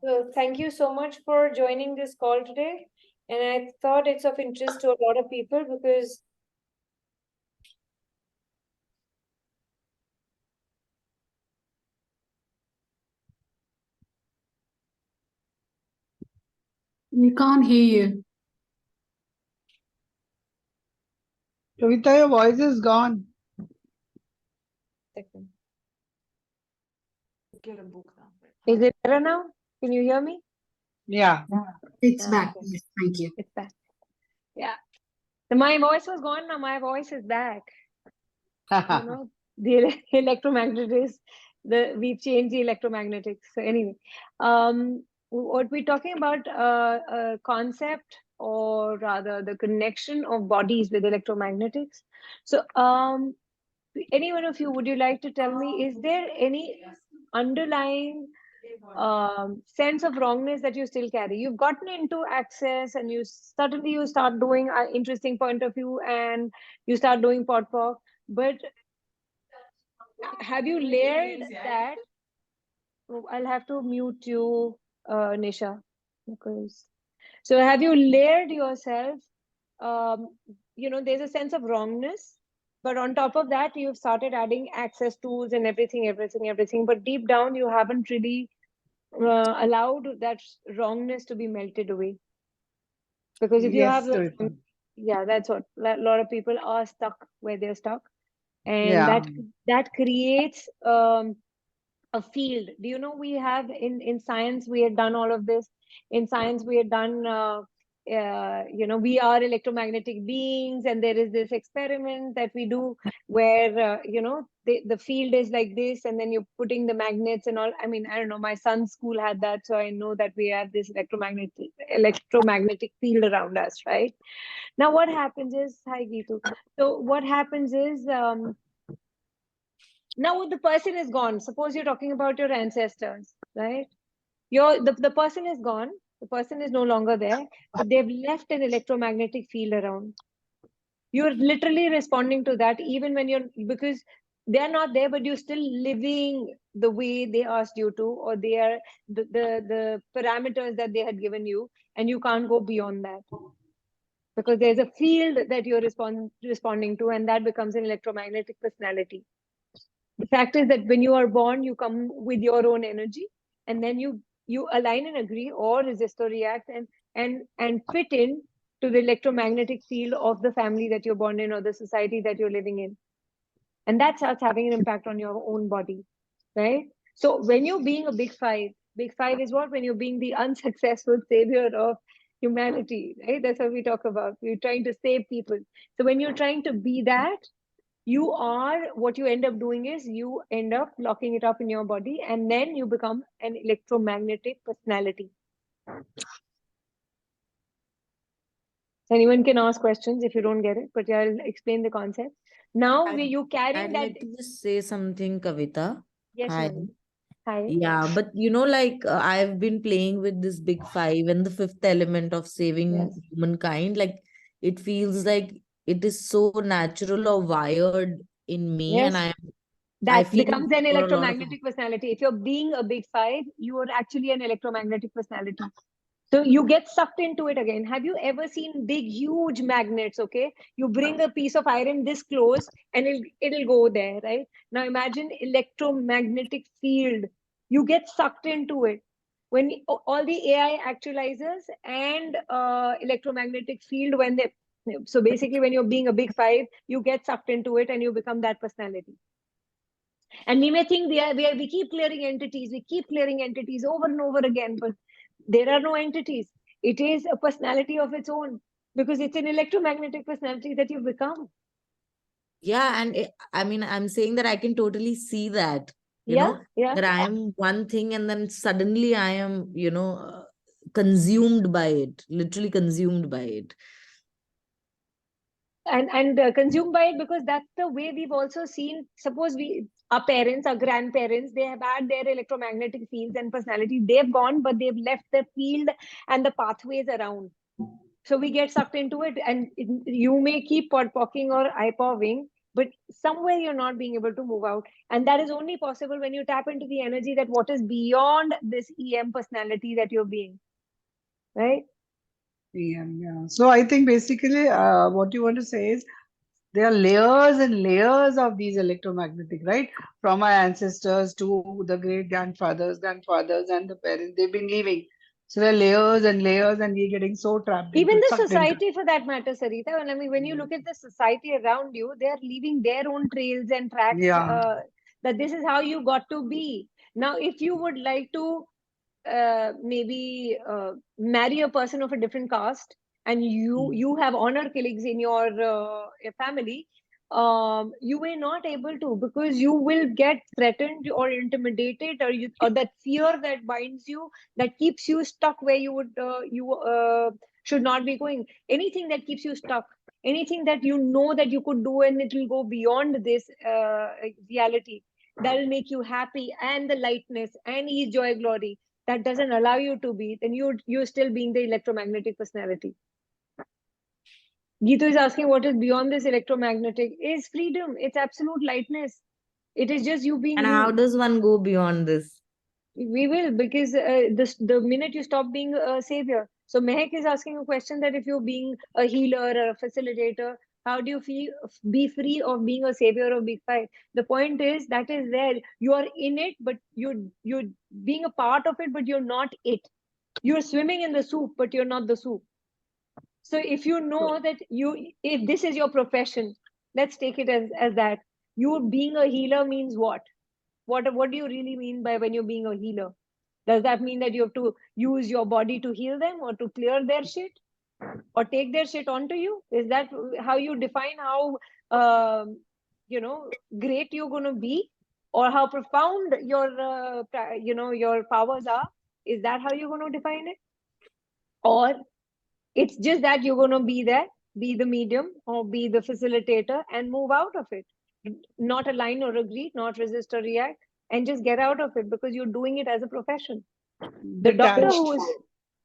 So thank you so much for joining this call today. And I thought it's of interest to a lot of people because We can't hear you. Kavita, your voice is gone. is it better now? Can you hear me? Yeah. It's Ah, back. okay. Yes, thank you. It's back. Yeah. So my voice was gone. Now my voice is back. You know, the electromagnetics, we've changed the electromagnetics. So anyway, what we're talking about, a concept or rather the connection of bodies with electromagnetics. So any one of you, would you like to tell me, is there any underlying sense of wrongness that you still carry? You've gotten into access and suddenly you start doing an interesting point of view and you start doing podpok, but have you layered that? Oh, I'll have to mute you, Nisha, because so have you layered yourself? Um, there's a sense of wrongness, but on top of that, you've started adding access tools and everything. But deep down, you haven't really allowed that wrongness to be melted away. Because if you have Yes, the, Kavita. yeah, that's what a lot of people are stuck where they're stuck, and Yeah. that creates a field. Do you know we have in science we had done all of this. In science we had done we are electromagnetic beings, and there is this experiment that we do where the field is like this, and then you're putting the magnets and all. I mean, I don't know, my son's school had that, so I know that we have this electromagnetic field around us, right? Now what happens is, hi Geetu, so what happens is, now the person is gone. Suppose you're talking about your ancestors, right? The person is gone, the person is no longer there, but they've left an electromagnetic field around. You're literally responding to that even when you're, because they're not there, but you're still living the way they asked you to, or they are the parameters that they had given you, and you can't go beyond that because there's a field that you're responding to, and that becomes an electromagnetic personality. The fact is that when you are born, you come with your own energy, and then you align and agree or resist or react and fit in to the electromagnetic field of the family that you're born in or the society that you're living in. And that starts having an impact on your own body, right? So when you're being a big five is what? When you're being the unsuccessful savior of humanity, right? That's what we talk about. You're trying to save people. So when you're trying to be that, what you end up doing is you end up locking it up in your body, and then you become an electromagnetic personality. Anyone can ask questions if you don't get it, but yeah, I'll explain the concept. Now I'd, you carrying I'd that. like to just say something, Kavita. Yes, Hi. Nani. Hi. Yeah, but like I've been playing with this big five and the fifth element of saving Yes. humankind. Like it feels like it is so natural or wired in me, and Yes. I That feel becomes an for a lot of electromagnetic personality. If you're being a big five, you are actually an electromagnetic personality. So you get sucked into it again. Have you ever seen big, huge magnets? Okay, you bring a piece of iron this close, and it'll go there, right? Now imagine electromagnetic field. You get sucked into it when all the AI actualizers and electromagnetic field when they. So basically, when you're being a big five, you get sucked into it, and you become that personality. And we may think we keep clearing entities over and over again, but there are no entities. It is a personality of its own because it's an electromagnetic personality that you become. yeah, and I mean, I'm saying that I can totally see that, Yeah, yeah. that I am one thing and then suddenly I am, consumed by it, literally consumed by it. And consumed by it because that's the way we've also seen. Suppose our parents, our grandparents, they have had their electromagnetic fields and personalities. They've gone, but they've left the field and the pathways around. So we get sucked into it, and you may keep podpocking or ipoving, but somewhere you're not being able to move out. And that is only possible when you tap into the energy that what is beyond this EM personality that you're being, right? Yeah. So I think basically what you want to say is there are layers and layers of these electromagnetic, right? From our ancestors to the great grandfathers, and the parents. They've been leaving. So there are layers and layers, and we're getting so trapped Even into, the sucked into. society for that matter, Sarita, I mean, when you look at the society around you, they're leaving their own trails and tracks, Yeah. that this is how you got to be. Now, if you would like to maybe marry a person of a different caste, and you have honor killings in your family, you may not able to, because you will get threatened or intimidated, or that fear that binds you, that keeps you stuck where you should not be going. Anything that keeps you stuck, anything that you know that you could do and it will go beyond this reality, that will make you happy, and the lightness and ease, joy, glory, that doesn't allow you to be, then you're still being the electromagnetic personality. Geetu is asking what is beyond this electromagnetic is freedom. It's absolute lightness. It is just you being And you. how does one go beyond this? We will, because the minute you stop being a savior. So Mehak is asking a question that if you're being a healer or a facilitator, how do you be free of being a savior of Big Five? The point is that is there. You are in it, but you're being a part of it, but you're not it. You're swimming in the soup, but you're not the soup. So if you know that if this is your profession, let's take it as that. You being a healer means what? What do you really mean by when you're being a healer? Does that mean that you have to use your body to heal them, or to clear their shit, or take their shit onto you? Is that how you define how great you're going to be, or how profound your powers are? Is that how you're going to define it? Or it's just that you're going to be there, be the medium or be the facilitator, and move out of it, not align or agree, not resist or react, and just get out of it, because you're doing it as a profession. The doctor Detached. who is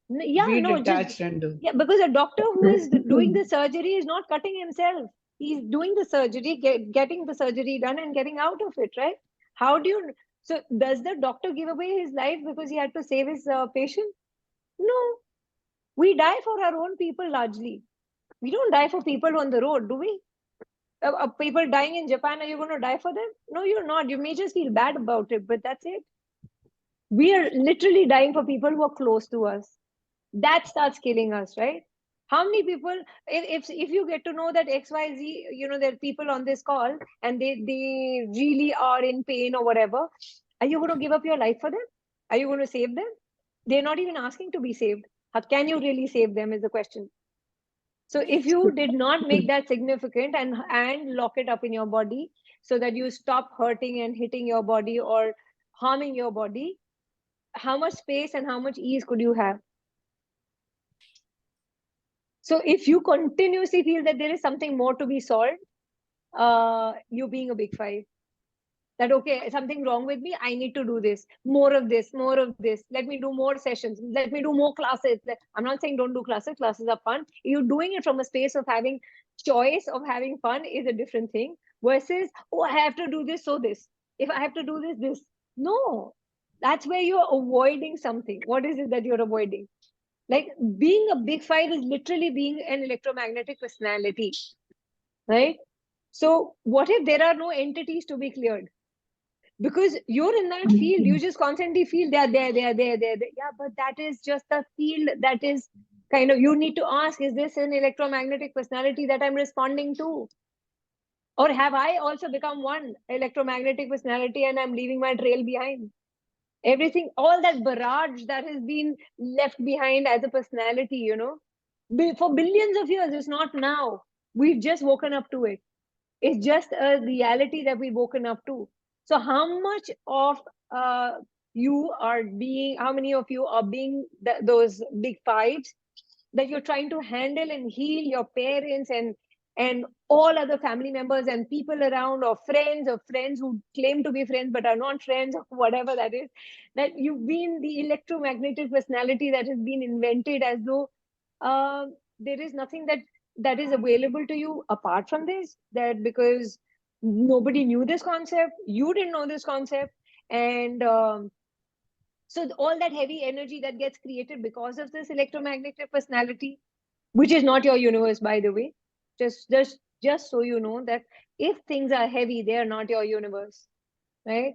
yeah Be no just detached and do. yeah, because a doctor who is doing the surgery is not cutting himself. He's doing the surgery, getting the surgery done, and getting out of it, right? How do you So does the doctor give away his life because he had to save his patient? No. We die for our own people largely. We don't die for people on the road, do we? People dying in Japan, are you going to die for them? No, you're not. You may just feel bad about it, but that's it. We are literally dying for people who are close to us. That starts killing us, right? How many people, if you get to know that XYZ, there are people on this call and they really are in pain or whatever, are you going to give up your life for them? Are you going to save them? They're not even asking to be saved. How can you really save them is the question. So if you did not make that significant and lock it up in your body so that you stop hurting and hitting your body or harming your body, how much space and how much ease could you have? So if you continuously feel that there is something more to be solved, you being a Big Five, that okay, something wrong with me, I need to do this, more of this, more of this. Let me do more sessions. Let me do more classes. I'm not saying don't do classes. Classes are fun. You're doing it from a space of having choice, of having fun is a different thing, versus, oh, I have to do this, so this. If I have to do this. No, that's where you're avoiding something. What is it that you're avoiding? Like being a Big Five is literally being an electromagnetic personality, right? So what if there are no entities to be cleared? Because you're in that field, you just constantly feel they're there. Yeah, but that is just the field that is kind of, you need to ask, is this an electromagnetic personality that I'm responding to? Or have I also become one electromagnetic personality and I'm leaving my trail behind? Everything, all that barrage that has been left behind as a personality, for billions of years, it's not now. We've just woken up to it. It's just a reality that we've woken up to. So how much of how many of you are being those Big Fives that you're trying to handle and heal your parents and all other family members and people around, or friends who claim to be friends but are not friends, or whatever that is, that you've been the electromagnetic personality that has been invented as though there is nothing that is available to you apart from this, that because Nobody knew this concept. You didn't know this concept. And so all that heavy energy that gets created because of this electromagnetic personality, which is not your universe, by the way. Just so you know that if things are heavy, they are not your universe, right?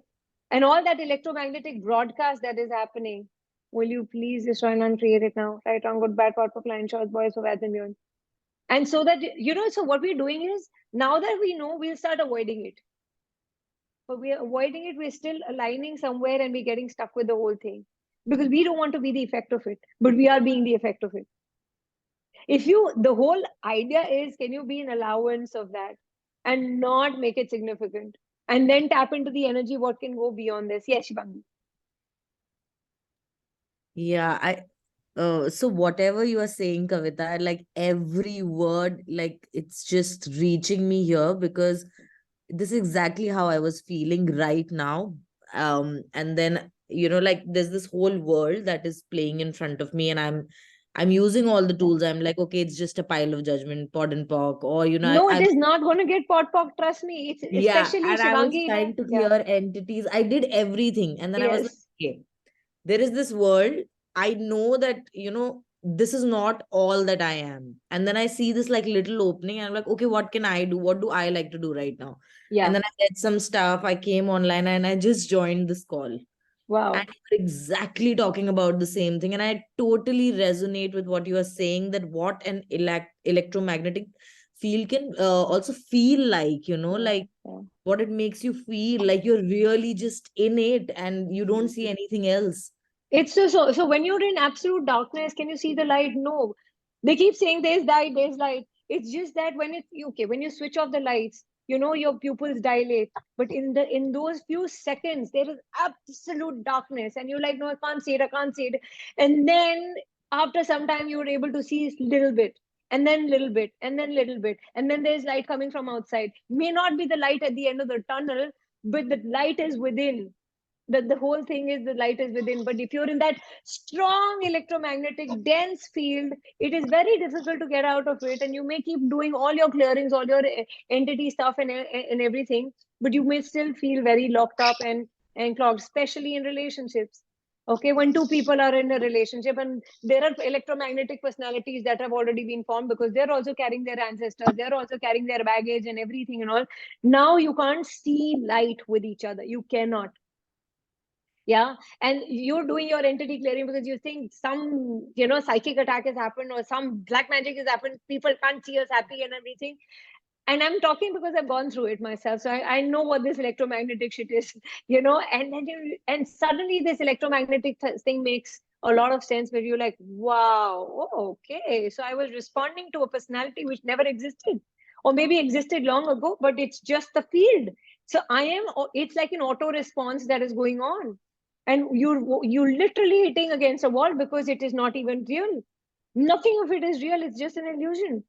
And all that electromagnetic broadcast that is happening, will you please destroy and uncreate it now? Right, wrong, good, bad, pot for client, short, boys for ads and beyond. And so that, so what we're doing is, now that we know, we'll start avoiding it. But we're avoiding it, we're still aligning somewhere and we're getting stuck with the whole thing. Because we don't want to be the effect of it, but we are being the effect of it. The whole idea is, can you be an allowance of that and not make it significant? And then tap into the energy, what can go beyond this? Yes, Shivangi. Yeah, so whatever you are saying, Kavita, like every word, like it's just reaching me here, because this is exactly how I was feeling right now. And then, like there's this whole world that is playing in front of me, and I'm using all the tools. I'm like, okay, it's just a pile of judgment, pod and pock, or No, it I'm is not going to get pot pock, trust me. It's yeah, especially and I was Shivangi. trying to Yeah. clear entities. I did everything, and then I was like, Yes. okay, there is this world. I know that, this is not all that I am. And then I see this like little opening, and I'm like, okay, what can I do? What do I like to do right now? Yeah. And then I read some stuff. I came online and I just joined this call. Wow. And you're exactly talking about the same thing. And I totally resonate with what you are saying, that what an electromagnetic field can also feel like, Yeah. like Yeah. what it makes you feel like you're really just in it and you don't see anything else. It's so when you're in absolute darkness, can you see the light? No. They keep saying there's light, there's light. It's just that when it's okay, when you switch off the lights, your pupils dilate. But in those few seconds, there is absolute darkness, and you're like, no, I can't see it, I can't see it. And then after some time, you're able to see a little bit, and then little bit, and then little bit, and then there's light coming from outside. May not be the light at the end of the tunnel, but the light is within. The whole thing is the light is within. But if you're in that strong electromagnetic dense field, it is very difficult to get out of it, and you may keep doing all your clearings, all your entity stuff and everything, but you may still feel very locked up and clogged, especially in relationships. Okay, when two people are in a relationship and there are electromagnetic personalities that have already been formed, because they're also carrying their ancestors, they're also carrying their baggage and everything and all. Now you can't see light with each other, you cannot. Yeah, and you're doing your entity clearing because you think some psychic attack has happened or some black magic has happened, people can't see us happy and everything. And I'm talking because I've gone through it myself, so I know what this electromagnetic shit is. And then and suddenly this electromagnetic thing makes a lot of sense, where you're like, wow, oh, okay, so I was responding to a personality which never existed, or maybe existed long ago, but it's just the field. So it's like an auto response that is going on, and you're literally hitting against a wall because it is not even real. Nothing of it is real, it's just an illusion.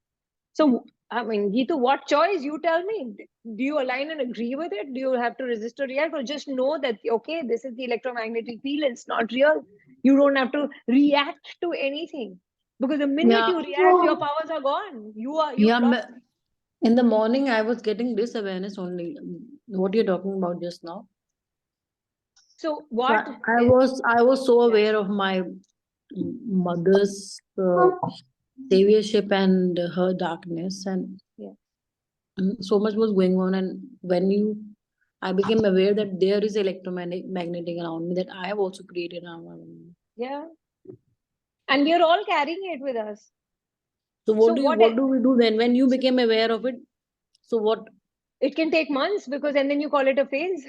So, I mean, Geetu, what choice? You tell me. Do you align and agree with it? Do you have to resist or react? Or just know that, okay, this is the electromagnetic field, it's not real. You don't have to react to anything. Because the minute Yeah. you react, your powers are gone. You've Yeah, lost. in the morning, I was getting this awareness only. What you're talking about just now. So, So what? I was so Yeah. aware of my mother's saviorship and her darkness, and Yeah. so much was going on. And I became aware that there is electromagnetic around me that I have also created around me. Yeah. And we are all carrying it with us. So So, what do we do then when you became aware of it? So what? it can take months, because and then you call it a phase.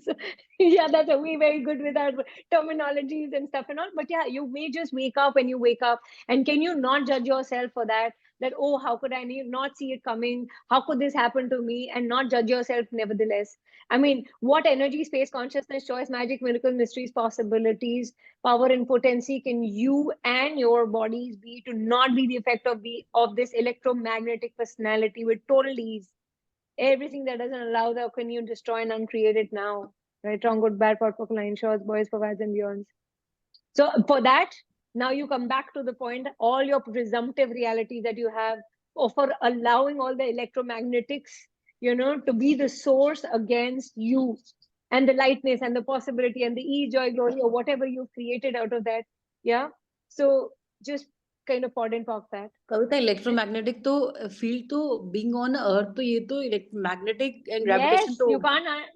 So, yeah, that's we very good with our terminologies and stuff and all. But yeah, you may just wake up and you wake up, and can you not judge yourself for that? That, oh, how could I not see it coming? How could this happen to me? And not judge yourself nevertheless. I mean, what energy, space, consciousness, choice, magic, miracle, mysteries, possibilities, power, and potency can you and your bodies be to not be the effect of this electromagnetic personality with total ease? Everything that doesn't allow that, can you destroy and uncreate it now? Right, wrong, good, bad, pot, pock, line, shorts, boys, for fads and beyonds. So for that, now you come back to the point, all your presumptive realities that you have, or for allowing all the electromagnetics to be the source against you and the lightness and the possibility and the ease, joy, glory, or whatever you've created out of that. Yeah. So just kind of pod and talk that. Kavita electromagnetic तो field तो being on earth तो ये तो magnetic and gravitation Yes, तो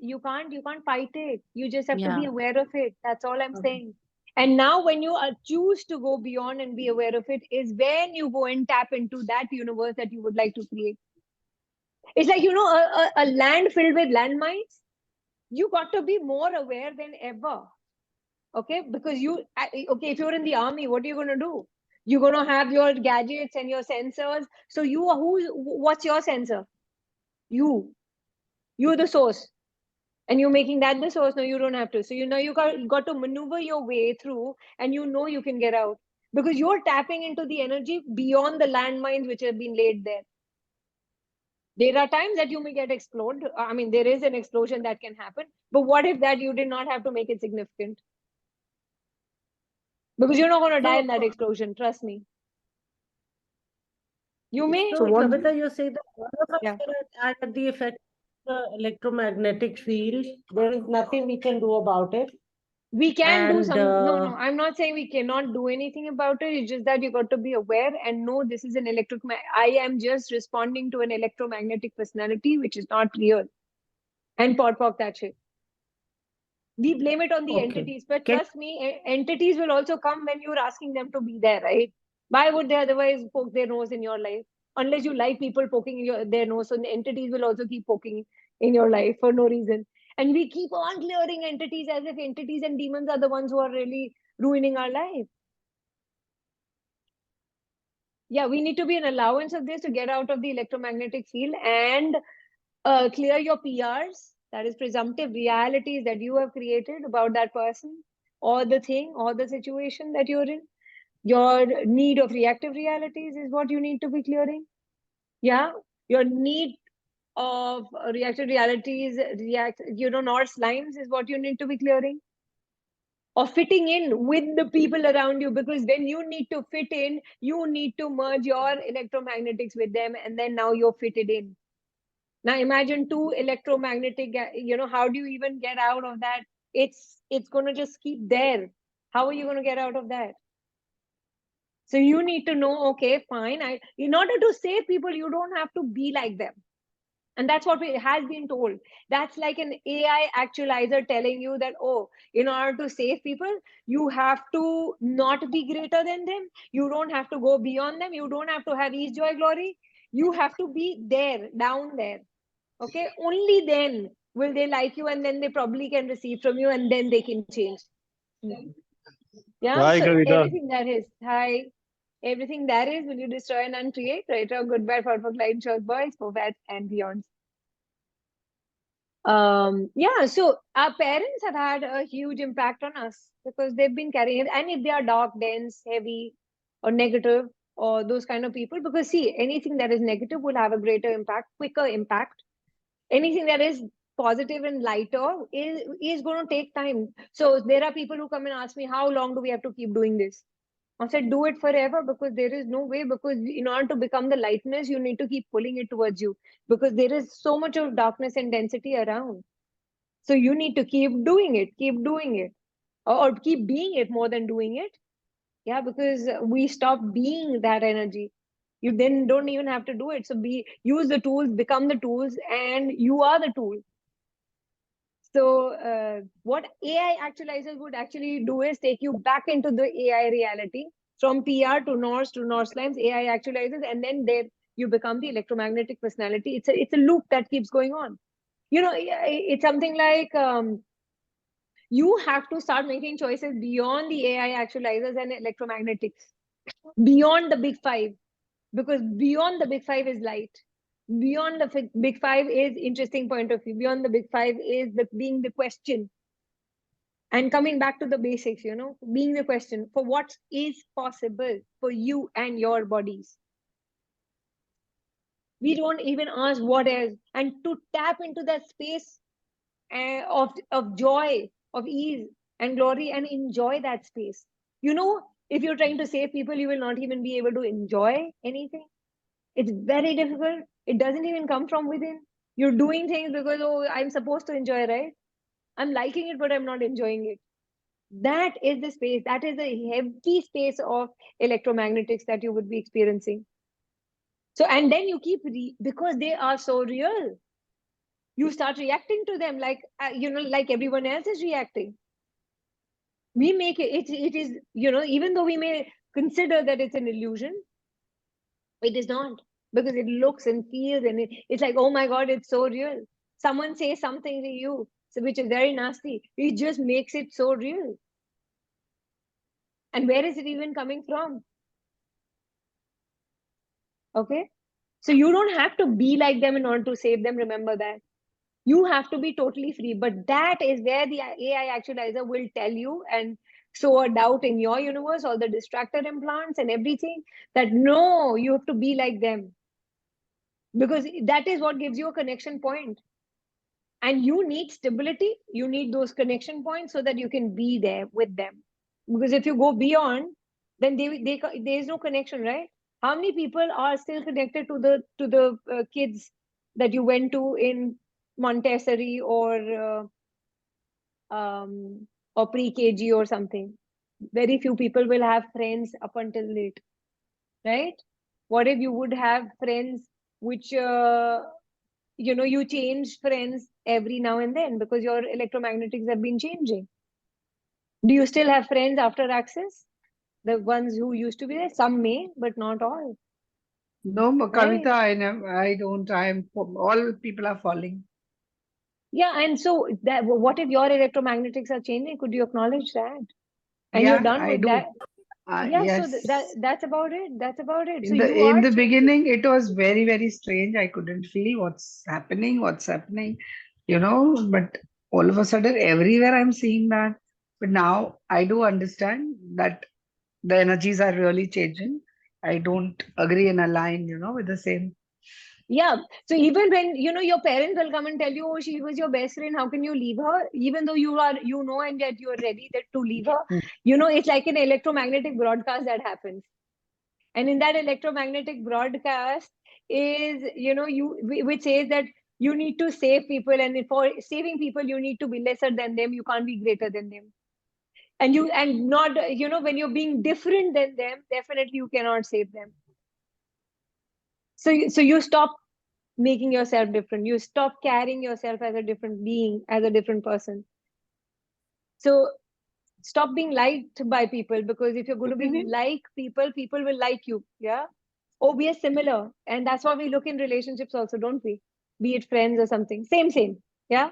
you can't fight it. You just have to be Yeah. aware of it. That's all I'm Okay. saying. And now when you choose to go beyond and be aware of it is when you go and tap into that universe that you would like to create. It's like, a land filled with landmines. You got to be more aware than ever. Okay, because if you're in the army, what are you going to do? You're going to have your gadgets and your sensors. So what's your sensor? You're the source, and you're making that the source. No, you don't have to. So you got to maneuver your way through, and you can get out because you're tapping into the energy beyond the landmines which have been laid there. There are times that you may get exploded. I mean, there is an explosion that can happen, but what if that you did not have to make it significant? Because you're not going to die in that explosion, trust me. You may. So what- Kavita, you say that all of us Yeah. are at the effect of the electromagnetic field. There is nothing we can do about it. We can do And, some. No, I'm not saying we cannot do anything about it. It's just that you got to be aware and know this is an I am just responding to an electromagnetic personality, which is not real. And pot that shit. We blame it on the Okay. entities, but Can- trust me, entities will also come when you're asking them to be there, right? Why would they otherwise poke their nose in your life? Unless you like people poking their nose, so the entities will also keep poking in your life for no reason. And we keep on clearing entities as if entities and demons are the ones who are really ruining our life. Yeah, we need to be an allowance of this to get out of the electromagnetic field and clear your PRs, that is presumptive realities that you have created about that person or the thing or the situation that you're in. Your need of reactive realities is what you need to be clearing. Yeah, your need of reactive realities, Norse lines is what you need to be clearing. Or fitting in with the people around you, because when you need to fit in, you need to merge your electromagnetics with them, and then now you're fitted in. Now imagine two electromagnetic, how do you even get out of that? It's going to just keep there. How are you going to get out of that? So you need to know, okay, fine. In order to save people, you don't have to be like them. And that's what has been told. That's like an AI actualizer telling you that, oh, in order to save people, you have to not be greater than them. You don't have to go beyond them. You don't have to have ease, joy, glory. You have to be there, down there. Okay, only then will they like you, and then they probably can receive from you, and then they can change. Yeah. Hi, So Kavita. everything that is, hi, everything that is, will you destroy and uncreate? Right or good, bad, for client, short boys, for bad and beyond. Yeah. So our parents have had a huge impact on us because they've been carrying it, and if they are dark, dense, heavy, or negative, or those kind of people, because see, anything that is negative will have a greater impact, quicker impact. Anything that is positive and lighter is going to take time. So there are people who come and ask me, how long do we have to keep doing this? I said, do it forever, because there is no way, because in order to become the lightness, you need to keep pulling it towards you, because there is so much of darkness and density around. So you need to keep doing it, or keep being it more than doing it. Yeah, because we stop being that energy. You then don't even have to do it. So use the tools, become the tools, and you are the tool. So what AI actualizers would actually do is take you back into the AI reality, from PR to Norse lines, AI actualizers, and then there you become the electromagnetic personality. It's a loop that keeps going on. It's something like you have to start making choices beyond the AI actualizers and electromagnetics, beyond the big five, because beyond the big five is light. Beyond the big five is interesting point of view. Beyond the big five is being the question. And coming back to the basics, being the question for what is possible for you and your bodies. We don't even ask what is, and to tap into that space of joy, of ease and glory, and enjoy that space. If you're trying to save people, you will not even be able to enjoy anything. It's very difficult. It doesn't even come from within. You're doing things because, oh, I'm supposed to enjoy, right? I'm liking it, but I'm not enjoying it. That is the space, that is the heavy space of electromagnetics that you would be experiencing. So, and then you keep, because they are so real, you start reacting to them like, like everyone else is reacting. We make it is, even though we may consider that it's an illusion, it is not, because it looks and feels and it's like, oh my God, it's so real. Someone says something to you, so, which is very nasty. It just makes it so real. And where is it even coming from? Okay. So you don't have to be like them in order to save them. Remember that. You have to be totally free. But that is where the AI actualizer will tell you and sow a doubt in your universe, all the distractor implants and everything, that no, you have to be like them. Because that is what gives you a connection point. And you need stability. You need those connection points so that you can be there with them. Because if you go beyond, then there is no connection, right? How many people are still connected to the kids that you went to in Montessori or pre-KG or something? Very few people will have friends up until late, right? What if you would have friends which you change friends every now and then because your electromagnetics have been changing? Do you still have friends after access? The ones who used to be there, some may, but not all. No, Right. Kavita, I don't. All people are falling. Yeah, and so that, what if your electromagnetics are changing? Could you acknowledge that? And you're Yeah, done I with do. that. Yeah, so Yes. that's about it. That's about it. So In the you in are the changing. beginning, it was very, very strange. I couldn't feel what's happening, but all of a sudden, everywhere I'm seeing that. But now I do understand that the energies are really changing. I don't agree and align, with the same. Yeah. So even when your parents will come and tell you, oh, she was your best friend, how can you leave her? Even though and that you are ready to leave her, Mm. it's like an electromagnetic broadcast that happens. And in that electromagnetic broadcast is, which says that you need to save people, and for saving people, you need to be lesser than them. You can't be greater than them. And not, when you're being different than them, definitely you cannot save them. So you stop making yourself different. You stop carrying yourself as a different being, as a different person. So stop being liked by people, because if you're going to be like people, people will like you. Yeah. Oh, we are similar. And that's why we look in relationships also, don't we? Be it friends or something. Same. Yeah.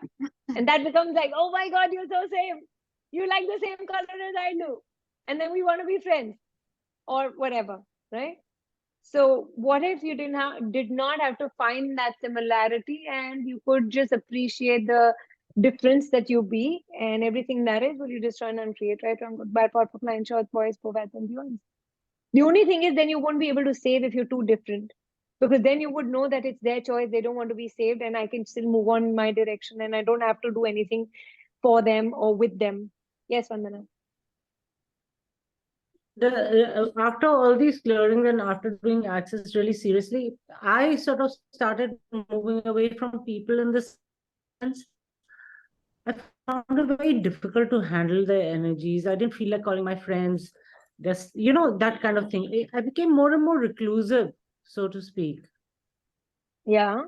And that becomes like, oh my God, you're so same. You like the same color as I do. And then we want to be friends or whatever. Right. So what if you did not have to find that similarity, and you could just appreciate the difference that you be, and everything that is, will you destroy and uncreate, right, wrong, good, bad, powerful, flying, short, boys, poor, bad, and beyond. The only thing is, then you won't be able to save if you're too different, because then you would know that it's their choice. They don't want to be saved, and I can still move on in my direction, and I don't have to do anything for them or with them. Yes, Vandana. After all these clearings and after doing access really seriously, I sort of started moving away from people in this sense. I found it very difficult to handle their energies. I didn't feel like calling my friends. Just, that kind of thing. I became more and more reclusive, so to speak. Yeah.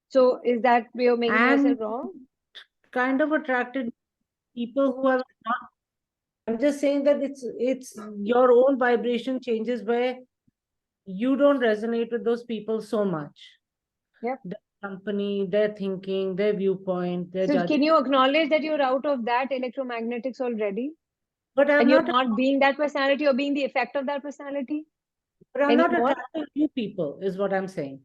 So is that way of making yourself And wrong? kind of attracted people who have not. I'm just saying that it's your own vibration changes where you don't resonate with those people so much. Yep. Their company, their thinking, their viewpoint, their So can judgment. you acknowledge that you're out of that electromagnetics already? But I'm And you're not. not being that personality, or being the effect of that personality But I'm not anymore? attracting new people, is what I'm saying.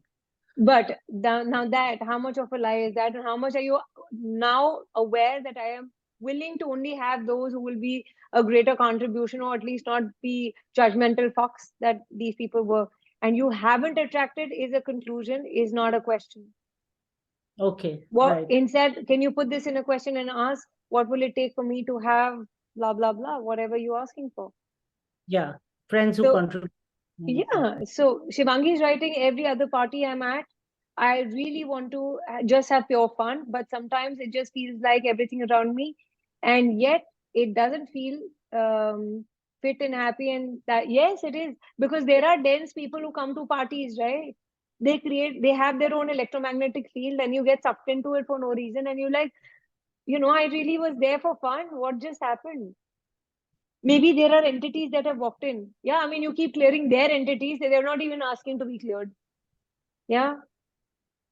But now that, how much of a lie is that? And how much are you now aware that I am willing to only have those who will be a greater contribution, or at least not be judgmental fox that these people were? And you haven't attracted is a conclusion, is not a question. Okay, What right. instead, can you put this in a question and ask, what will it take for me to have blah blah blah, whatever you're asking for? Yeah, friends who So contribute. yeah, so Shivangi is writing, every other party I'm at, I really want to just have pure fun, but sometimes it just feels like everything around me, and yet it doesn't feel fit and happy. And that, yes, it is, because there are dense people who come to parties, right? They have their own electromagnetic field, and you get sucked into it for no reason, and you're like, I really was there for fun. What just happened? Maybe there are entities that have walked in. Yeah, I mean, you keep clearing their entities, they're not even asking to be cleared. Yeah,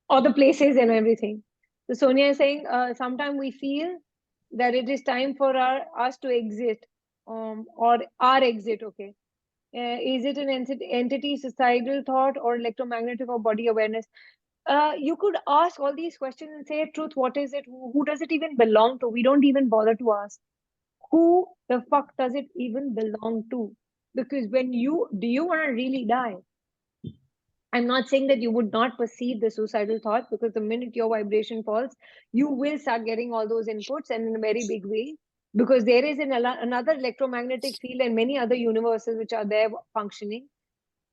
or the places and everything. So Sonia is saying, sometimes we feel that it is time for us to exit, or our exit. Okay, is it an entity, societal thought, or electromagnetic, or body awareness? You could ask all these questions and say, truth, what is it? Who does it even belong to? We don't even bother to ask. Who the fuck does it even belong to? Because do you want to really die? I'm not saying that you would not perceive the suicidal thought, because the minute your vibration falls, you will start getting all those inputs, and in a very big way, because there is another electromagnetic field and many other universes which are there functioning.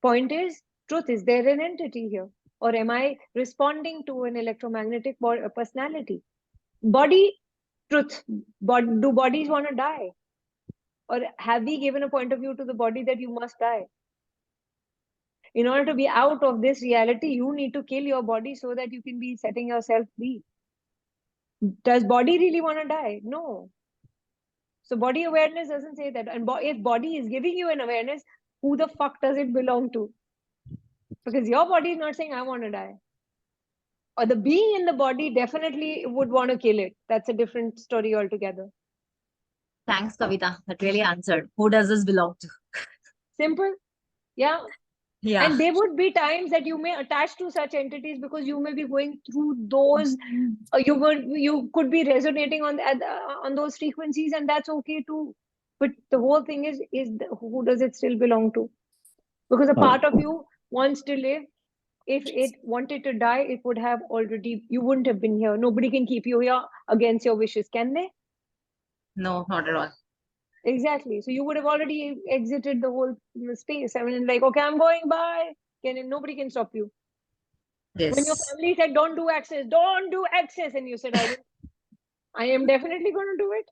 Point is, truth, is there an entity here? Or am I responding to an electromagnetic personality? Body, truth, do bodies want to die? Or have we given a point of view to the body that you must die? In order to be out of this reality, you need to kill your body so that you can be setting yourself free. Does body really want to die? No. So body awareness doesn't say that. And if body is giving you an awareness, who the fuck does it belong to? Because your body is not saying, I want to die. Or the being in the body definitely would want to kill it. That's a different story altogether. Thanks, Kavita. That really answered. Who does this belong to? Simple. Yeah. Yeah. And there would be times that you may attach to such entities because you may be going through those, you could be resonating on those frequencies, and that's okay too. But the whole thing is who does it still belong to? Because a part of you wants to live. If it wanted to die, it would have already, you wouldn't have been here. Nobody can keep you here against your wishes, can they? No, not at all. Exactly. So you would have already exited the whole space. I mean, like, okay, I'm going, bye. Nobody can stop you. When your Yes. family said, don't do access, and you said, I am definitely going to do it.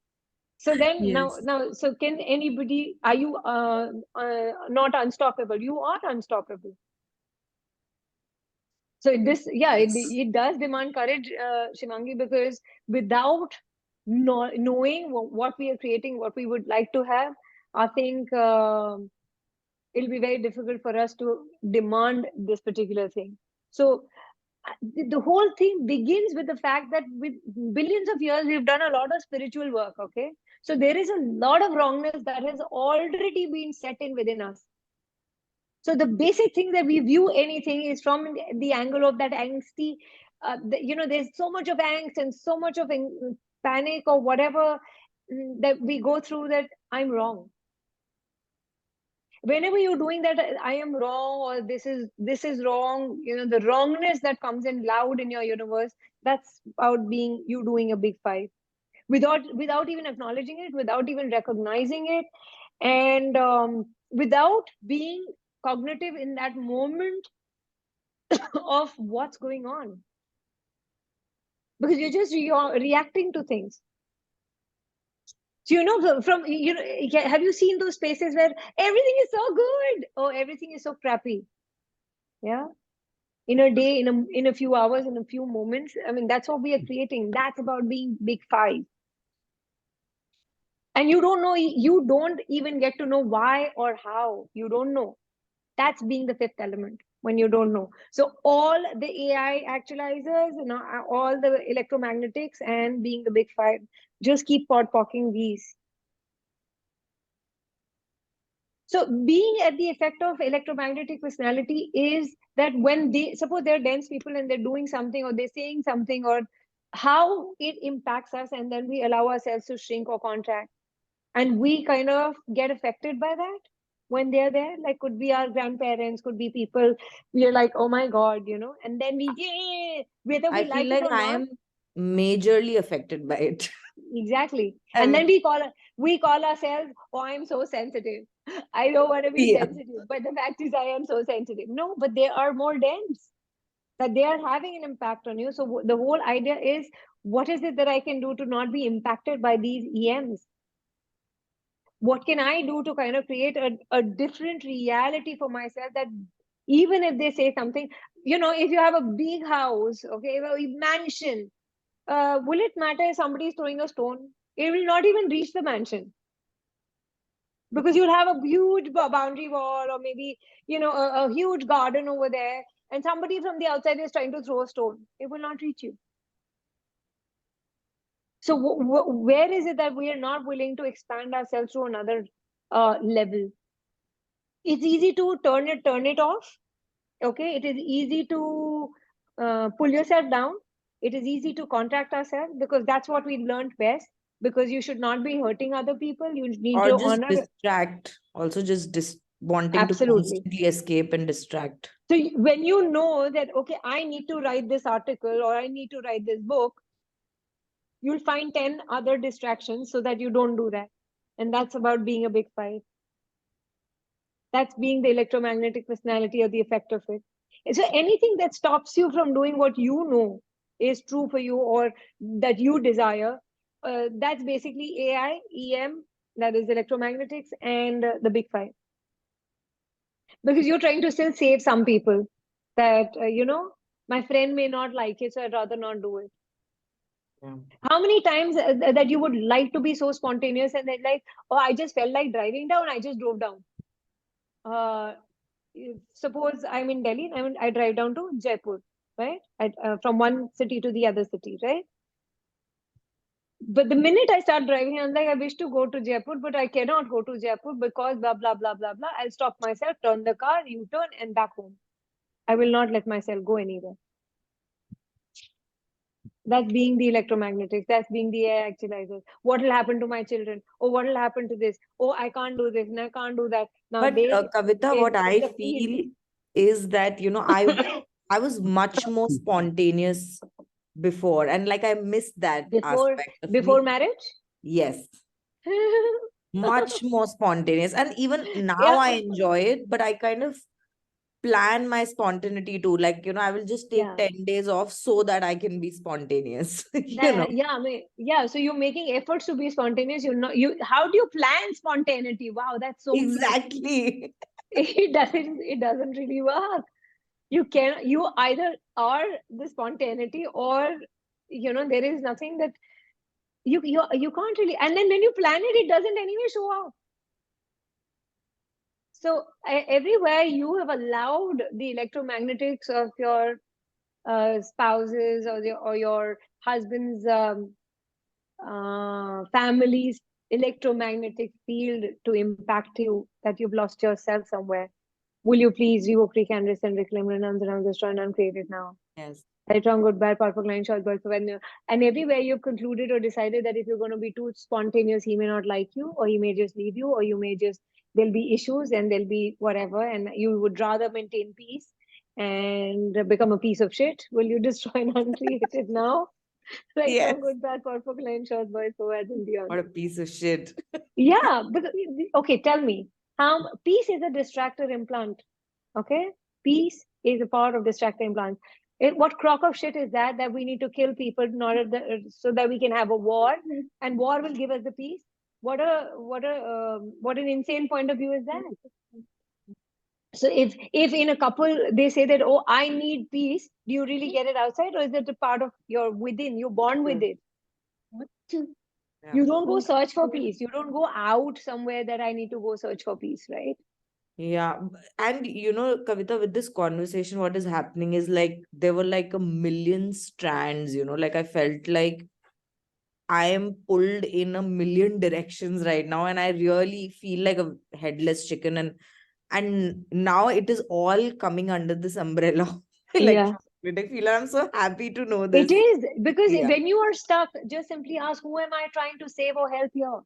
So then Yes. now, so can anybody, are you not unstoppable? You are unstoppable. So this, yeah, it does demand courage, Shivangi, because without knowing what we are creating, what we would like to have, I think it'll be very difficult for us to demand this particular thing. So the whole thing begins with the fact that with billions of years, we've done a lot of spiritual work, okay? So there is a lot of wrongness that has already been set in within us. So the basic thing that we view anything is from the angle of that angsty, there's so much of angst and so much of panic or whatever that we go through, that I'm wrong. Whenever you're doing that, I am wrong, or this is wrong, the wrongness that comes in loud in your universe, that's about being you doing a big fight without even acknowledging it, without even recognizing it, and without being cognitive in that moment of what's going on, because you're just reacting to things. So from have you seen those spaces where everything is so good or everything is so crappy? Yeah, in a day, in a few hours, in a few moments. I mean, that's what we are creating. That's about being big five. And you don't even get to know why or how. You don't know. That's being the fifth element, when you don't know. So all the AI actualizers, all the electromagnetics and being the big five, just keep podpocking these. So being at the effect of electromagnetic personality is that when suppose they're dense people and they're doing something or they're saying something, or how it impacts us, and then we allow ourselves to shrink or contract. And we kind of get affected by that when they're there. Like, could be our grandparents, could be people, we are like, oh my God, and then whether we I like feel it like or I not. am majorly affected by it. Exactly. I And then mean, we call ourselves, oh, I'm so sensitive. I don't want to be yeah. sensitive. But the fact is, I am so sensitive. No, but they are more dense. that they are having an impact on you. So the whole idea is, what is it that I can do to not be impacted by these EMs? What can I do to kind of create a different reality for myself, that even if they say something, if you have a big house, okay, a mansion, will it matter if somebody is throwing a stone? It will not even reach the mansion, because you'll have a huge boundary wall, or maybe, a huge garden over there, and somebody from the outside is trying to throw a stone. It will not reach you. So where is it that we are not willing to expand ourselves to another level? It's easy to turn it off. Okay, it is easy to pull yourself down. It is easy to contract ourselves, because that's what we learned best. Because you should not be hurting other people. You need Or to just honor. distract. Also just wanting to Absolutely. constantly escape and distract. So when you know that, okay, I need to write this article, or I need to write this book, you'll find 10 other distractions so that you don't do that. And that's about being a big five. That's being the electromagnetic personality, or the effect of it. And so anything that stops you from doing what you know is true for you, or that you desire, that's basically AI, EM, that is electromagnetics, and the big five. Because you're trying to still save some people, that, my friend may not like it, so I'd rather not do it. Yeah. How many times that you would like to be so spontaneous, and then like, oh, I just felt like driving down, I just drove down. Suppose I'm in Delhi, I drive down to Jaipur, right? From one city to the other city, right? But the minute I start driving, I'm like, I wish to go to Jaipur, but I cannot go to Jaipur because blah, blah, blah, blah, blah. I'll stop myself, turn the car, U-turn, and back home. I will not let myself go anywhere. That's being the electromagnetics. That's being the AI actualizers. What will happen to my children? Oh, what will happen to this? Oh, I can't do this and I can't do that. Now But Kavita, what I the field. feel is that, I was much more spontaneous before, and like I missed that aspect of before me. marriage. Yes, much more spontaneous. And even now Yeah. I enjoy it, but I kind of plan my spontaneity too. Like, I will just take Yeah. 10 days off so that I can be spontaneous. Yeah, so you're making efforts to be spontaneous. How do you plan spontaneity? Wow, that's so deep. Exactly. It doesn't really work. You either are the spontaneity, or there is nothing that you can't really. And then when you plan it doesn't anyway show up. So everywhere you have allowed the electromagnetics of your spouses, or your husband's family's electromagnetic field to impact you, that you've lost yourself somewhere. Will you please revoke, recant, rescind, reclaim, renounce, destroy, and uncreate it now? Yes. Right, wrong, good, bad, powerful, line, short, bird, and everywhere you've concluded or decided that if you're going to be too spontaneous, he may not like you, or he may just leave you, or there'll be issues, and there'll be whatever, and you would rather maintain peace and become a piece of shit. Will you destroy and uncreate it now? Right, Yes. wrong, good, bad, powerful, line, short, bird, forward, and beyond. What a piece of shit. Yeah, because, okay, tell me, peace is a distractor implant. Okay, peace is a part of distractor implant. What crock of shit is that we need to kill people in order so that we can have a war, and war will give us the peace? What an insane point of view is that? So if in a couple they say that, oh, I need peace, do you really get it outside, or is it a part of your within? You're born with it. Yeah. You don't go search for peace. You don't go out somewhere that I need to go search for peace, right? Yeah. And Kavita, with this conversation, what is happening is like there were like a million strands, like I felt like I am pulled in a million directions right now, and I really feel like a headless chicken. And now it is all coming under this umbrella. Yeah. Electromagnetic field. I'm so happy to know this. It is, because Yeah. when you are stuck, just simply ask, who am I trying to save or help here?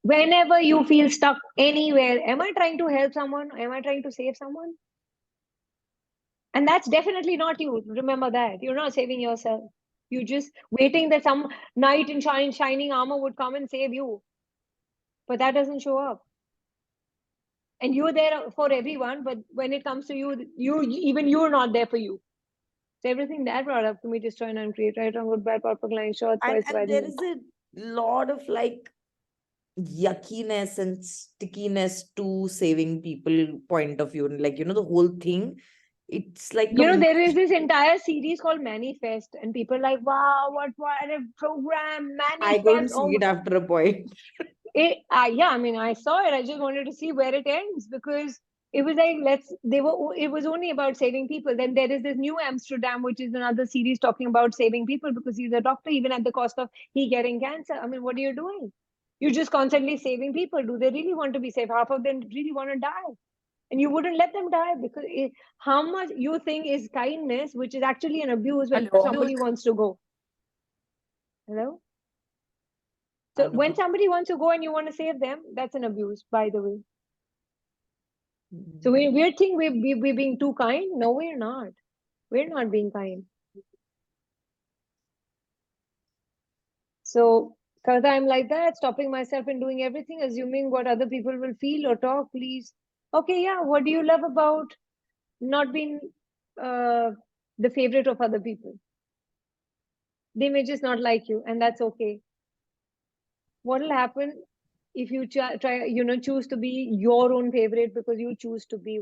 Whenever you feel stuck anywhere, am I trying to help someone? Am I trying to save someone? And that's definitely not you. Remember that. You're not saving yourself. You're just waiting that some knight in shining armor would come and save you. But that doesn't show up. And you're there for everyone, but when it comes to you, even you're not there for you. So everything that brought up to me, destroy and uncreate, right, wrong, good, bad, perfect, line, short, And, voice, and there is a lot of like yuckiness and stickiness to saving people point of view. Like, the whole thing, it's like you know, a there is this entire series called Manifest, and people are like, wow, what a program, I couldn't Manifest. see it after a point. Yeah, I mean, I saw it. I just wanted to see where it ends, because it was like, it was only about saving people. Then there is this New Amsterdam, which is another series talking about saving people, because he's a doctor, even at the cost of he getting cancer. I mean, what are you doing? You're just constantly saving people. Do they really want to be saved? Half of them really want to die. And you wouldn't let them die, because how much you think is kindness, which is actually an abuse when Hello? somebody wants to go. Hello? I So know. when somebody wants to go and you want to save them, that's an abuse, by the way. So we think we're being too kind. No, we're not. We're not being kind. So, Kavita, I'm like that, stopping myself and doing everything, assuming what other people will feel or talk, please. Okay, yeah, what do you love about not being the favorite of other people? They may just not like you, and that's okay. What will happen if you choose to be your own favorite, because you choose to be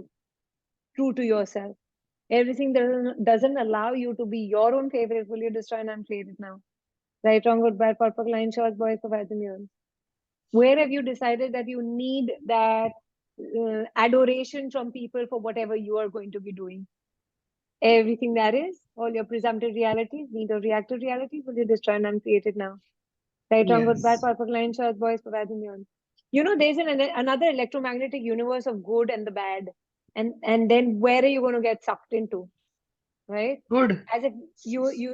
true to yourself? Everything that doesn't allow you to be your own favorite, will you destroy and uncreate it now? Right, wrong, good, bad, perfect, line, short, boys, for and neurons. Where have you decided that you need that adoration from people for whatever you are going to be doing? Everything that is, all your presumptive realities, need or reactive realities, will you destroy and uncreate it now? Right, wrong, good, bad, Yes. perfect, line, short, boys, for and neurons. You know, there's another electromagnetic universe of good and the bad. And then where are you going to get sucked into? Right? Good. As if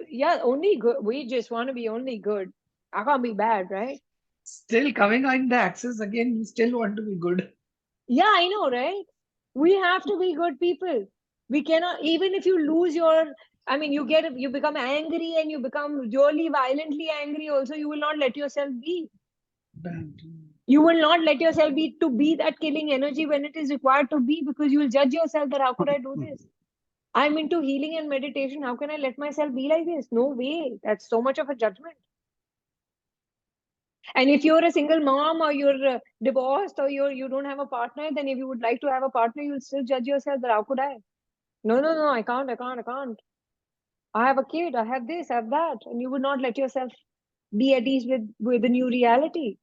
yeah, only good. We just want to be only good. I can't be bad, right? Still coming on the axis again, you still want to be good. Yeah, I know, right? We have to be good people. We cannot, even if you lose your, I mean, you become angry and you become really violently angry also, you will not let yourself be. Bad. You will not let yourself be that killing energy when it is required to be, because you will judge yourself that how could I do this? I'm into healing and meditation. How can I let myself be like this? No way. That's so much of a judgment. And if you're a single mom, or you're divorced, or you don't have a partner, then if you would like to have a partner, you'll still judge yourself that how could I? No, I can't. I have a kid, I have this, I have that. And you would not let yourself be at ease with the new reality.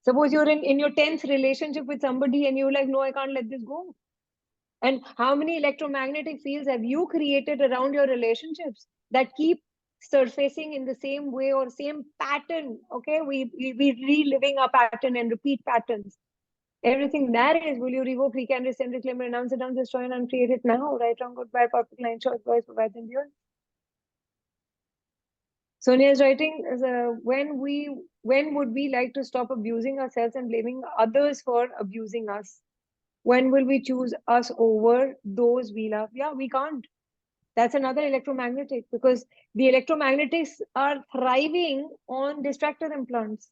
Suppose you're in your 10th relationship with somebody and you're like, no, I can't let this go. And how many electromagnetic fields have you created around your relationships that keep surfacing in the same way or same pattern? Okay, we reliving a pattern and repeat patterns. Everything that is, will you revoke, recant, rescind, reclaim, renounce, announce, destroy, and uncreate it now? Right, wrong, good, bad, perfect, line, short, voice, provide, and beyond. Sonia is writing, when would we like to stop abusing ourselves and blaming others for abusing us? When will we choose us over those we love? Yeah, we can't. That's another electromagnetic, because the electromagnetics are thriving on distractor implants.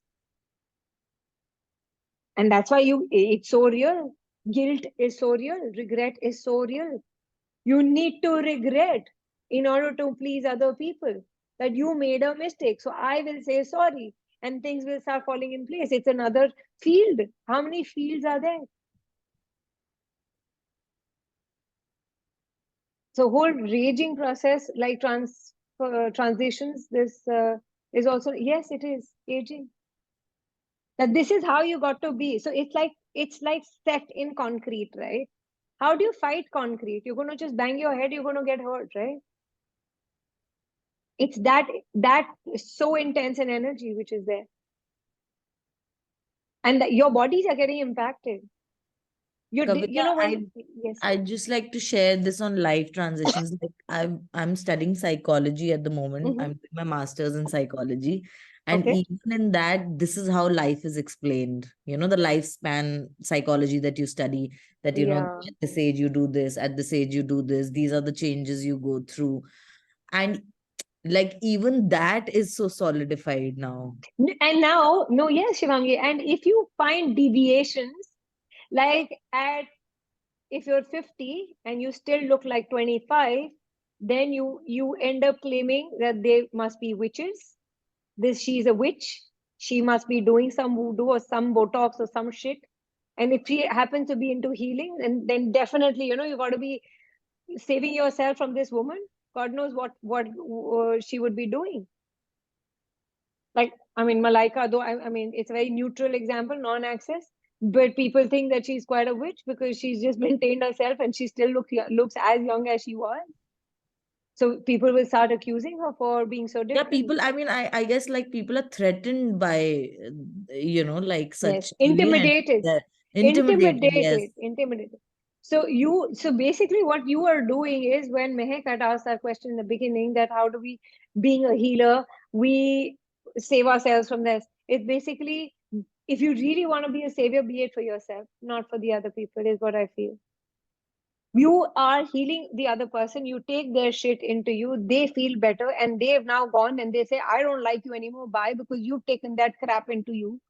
And that's why it's so real. Guilt is so real. Regret is so real. You need to regret in order to please other people that you made a mistake. So I will say sorry and things will start falling in place. It's another field. How many fields are there? So whole raging process, like transitions, this is also, yes, it is aging. That this is how you got to be. So it's like set in concrete, right? How do you fight concrete? You're going to just bang your head, you're going to get hurt, right? It's that so intense an energy which is there, and your bodies are getting impacted. Kavita, Yes. I'd just like to share this on life transitions. Like I'm studying psychology at the moment. Mhm. I'm doing my master's in psychology. And Okay. even in that, this is how life is explained. The lifespan psychology that you study, that Yeah. at this age you do this, at this age you do this, these are the changes you go through. And like even that is so solidified now. And now, no, yes, Shivangi. And if you find deviations, like at if you're 50 and you still look like 25, then you end up claiming that they must be witches. She's a witch. She must be doing some voodoo or some Botox or some shit. And if she happens to be into healing, then definitely, you got to be saving yourself from this woman. God knows what she would be doing. Like, I mean, Malaika, though, I mean, it's a very neutral example, non-access, but people think that she's quite a witch because she's just maintained herself and she still looks as young as she was. So people will start accusing her for being so Yeah, different. people, I mean, I guess like people are threatened by, like such Yes, events. intimidated. They're intimidated, yes. Intimidated. So basically what you are doing is, when Mehak had asked that question in the beginning, that how do we, being a healer, we save ourselves from this. It's basically, if you really want to be a savior, be it for yourself, not for the other people, is what I feel. You are healing the other person, you take their shit into you, they feel better, and they've now gone and they say, I don't like you anymore. Bye, because you've taken that crap into you.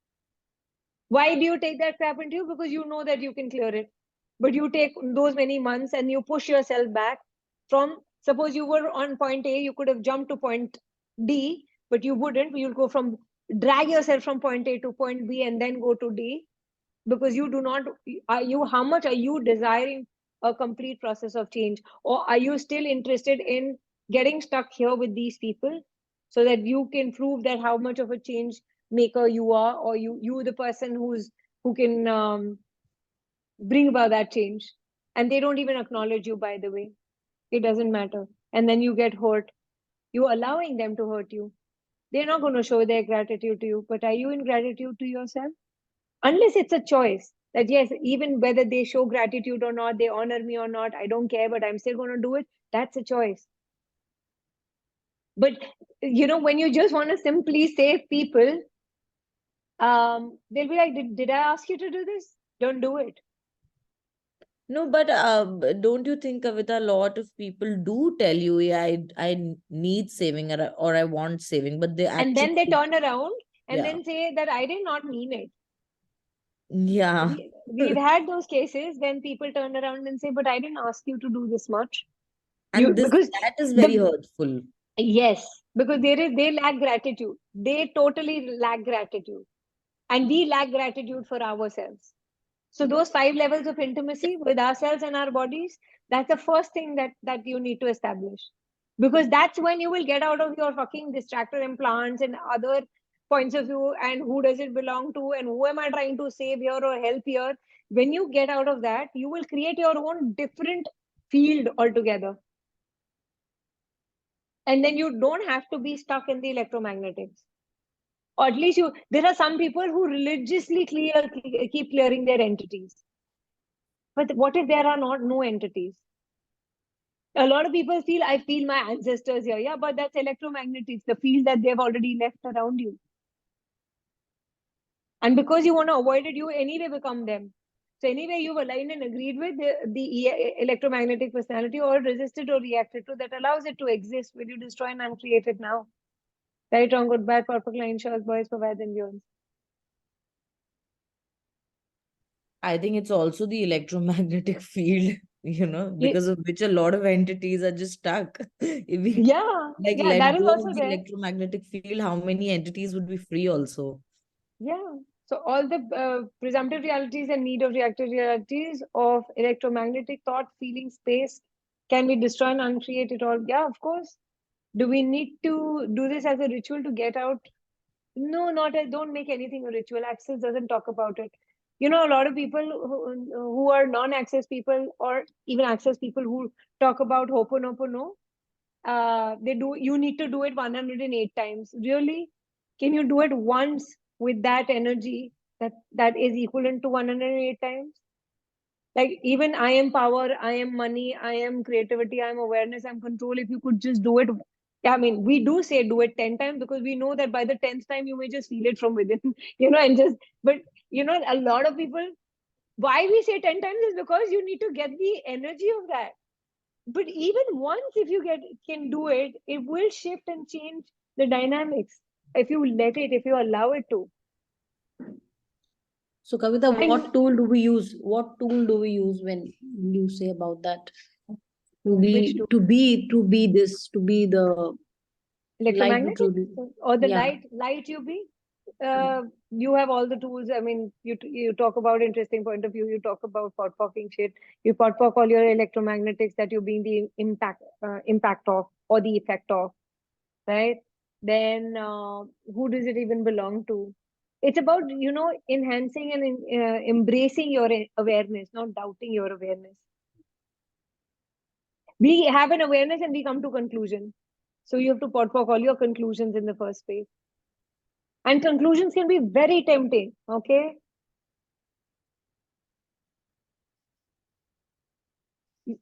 Why do you take that crap into you? Because you know that you can clear it. But you take those many months and you push yourself back from, suppose you were on point A, you could have jumped to point D, but you wouldn't. You'll go from, drag yourself from point A to point B and then go to D, because you do not, how much are you desiring a complete process of change? Or are you still interested in getting stuck here with these people so that you can prove that how much of a change maker you are, or you the person who can bring about that change? And they don't even acknowledge you, by the way. It doesn't matter. And then you get hurt. You're allowing them to hurt you. They're not going to show their gratitude to you, but are you in gratitude to yourself? Unless it's a choice that, yes, even whether they show gratitude or not, they honor me or not, I don't care, but I'm still going to do it. That's a choice. But when you just want to simply save people, they'll be like, did I ask you to do this? Don't do it. No, but don't you think, Kavita, a lot of people do tell you, yeah, I need saving, or I want saving, but they And then they actually, turn around and yeah, then say that I did not mean it. yeah. We've had those cases when people turn around and say, but I didn't ask you to do this much. And Because that is very the hurtful. yes, because they lack gratitude. They totally lack gratitude. And we lack gratitude for ourselves. So those 5 levels of intimacy with ourselves and our bodies, that's the first thing that you need to establish. Because that's when you will get out of your fucking distractor implants and other points of view, and who does it belong to, and who am I trying to save here or help here. When you get out of that, you will create your own different field altogether. And then you don't have to be stuck in the electromagnetics. Or at least there are some people who religiously keep clearing their entities. But what if there are no entities? A lot of people feel, I feel my ancestors here. Yeah, but that's electromagnetics, the field that they've already left around you. And because you want to avoid it, you anyway become them. So anyway, you've aligned and agreed with the electromagnetic personality, or resisted or reacted to, that allows it to exist. Will you destroy and uncreate it now? Right, wrong, good, bad, perfect, line, short, boys, provide, and beyond. I think it's also the electromagnetic field, because of which a lot of entities are just stuck. If we Yeah, let that is go also of the there. electromagnetic field, how many entities would be free also? Yeah. So all the presumptive realities and need of reactive realities of electromagnetic thought, feeling, space, can we destroy and uncreate it all? Yeah, of course. Do we need to do this as a ritual to get out? No, don't make anything a ritual. Access doesn't talk about it. A lot of people who are non-access people, or even access people, who talk about Ho'oponopono, you need to do it 108 times. Really? Can you do it once with that energy that is equivalent to 108 times? Like, even I am power, I am money, I am creativity, I am awareness, I'm control. If you could just do it, I mean, we do say do it 10 times, because we know that by the 10th time you may just feel it from within, and just, but a lot of people, why we say 10 times is because you need to get the energy of that. But even once, if you can do it, it will shift and change the dynamics if you let it, if you allow it to. So Kavita, And- what tool do we use? What tool do we use when you say about that? To Which be tool? to be this, to be the like the Electromagnetic truly. or the Yeah. light UV. You have all the tools. I mean, you talk about interesting point of view. You talk about potpocking shit. You potpock all your electromagnetics that you're being the impact of or the effect of, right? Then who does it even belong to? It's about enhancing and embracing your awareness, not doubting your awareness. We have an awareness and we come to conclusion. So you have to potpock all your conclusions in the first place. And conclusions can be very tempting, okay?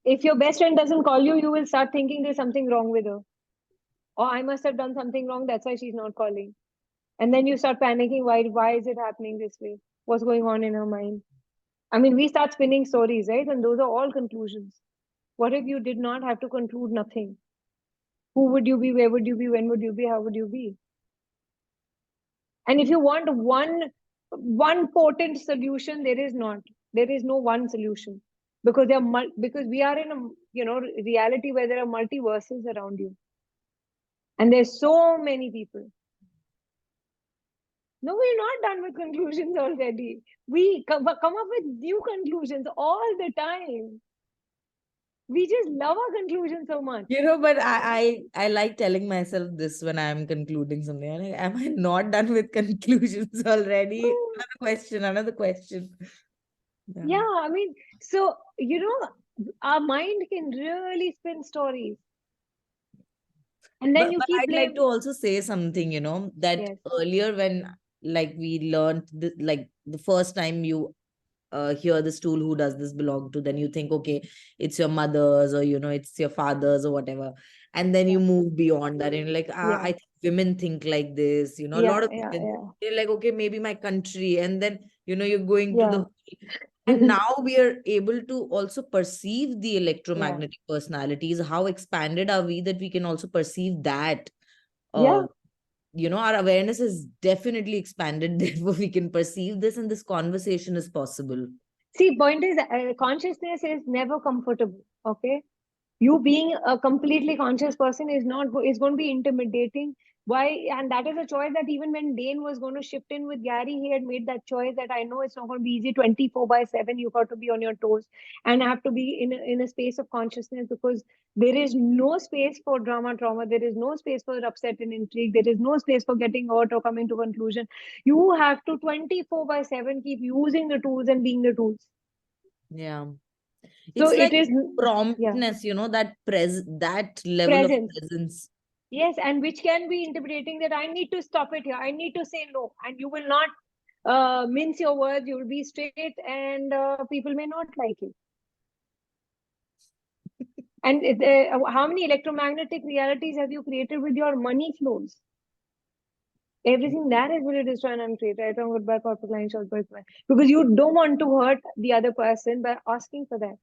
If your best friend doesn't call you, you will start thinking there's something wrong with her. Or I must have done something wrong, that's why she's not calling. And then you start panicking, why is it happening this way? What's going on in her mind? I mean, we start spinning stories, right? And those are all conclusions. What if you did not have to conclude nothing? Who would you be? Where would you be? When would you be? How would you be? And if you want one potent solution, there is not. There is no one solution because because we are in a reality where there are multiverses around you, and there's so many people. No, we're not done with conclusions already. We come up with new conclusions all the time. We just love our conclusions so much. But I like telling myself this when I'm concluding something. I'm like, am I not done with conclusions already? Another question. Yeah, I mean, so our mind can really spin stories. And then you But keep I'd like playing. to also say something, that Yes. earlier when we learned the first time you hear this tool, who does this belong to, then you think, okay, it's your mother's or it's your father's or whatever, and then you move beyond that and you're like, Yeah. I think women think like this, a lot of Yeah. they're like, okay, maybe my country, and then you're going to Yeah. the and now we are able to also perceive the electromagnetic personalities. How expanded are we that we can also perceive that? Yeah. Our awareness is definitely expanded, therefore we can perceive this, and this conversation is possible. See, point is, consciousness is never comfortable. Okay, you being a completely conscious person is going to be intimidating. Why? And that is a choice that even when Dane was going to shift in with Gary, he had made that choice that I know it's not going to be easy. 24/7, you got to be on your toes and have to be in a space of consciousness, because there is no space for drama trauma. There is no space for upset and intrigue. There is no space for getting hurt or coming to conclusion. You have to 24/7 keep using the tools and being the tools. Yeah. So It's it like is promptness, that level of presence. presence. Yes, and which can be interpreting that I need to stop it here. I need to say no, and you will not mince your words. You will be straight, and people may not like you. And how many electromagnetic realities have you created with your money flows? Everything that is will destroy and uncreate. I don't goodbye, corporate line, short by because you don't want to hurt the other person by asking for that.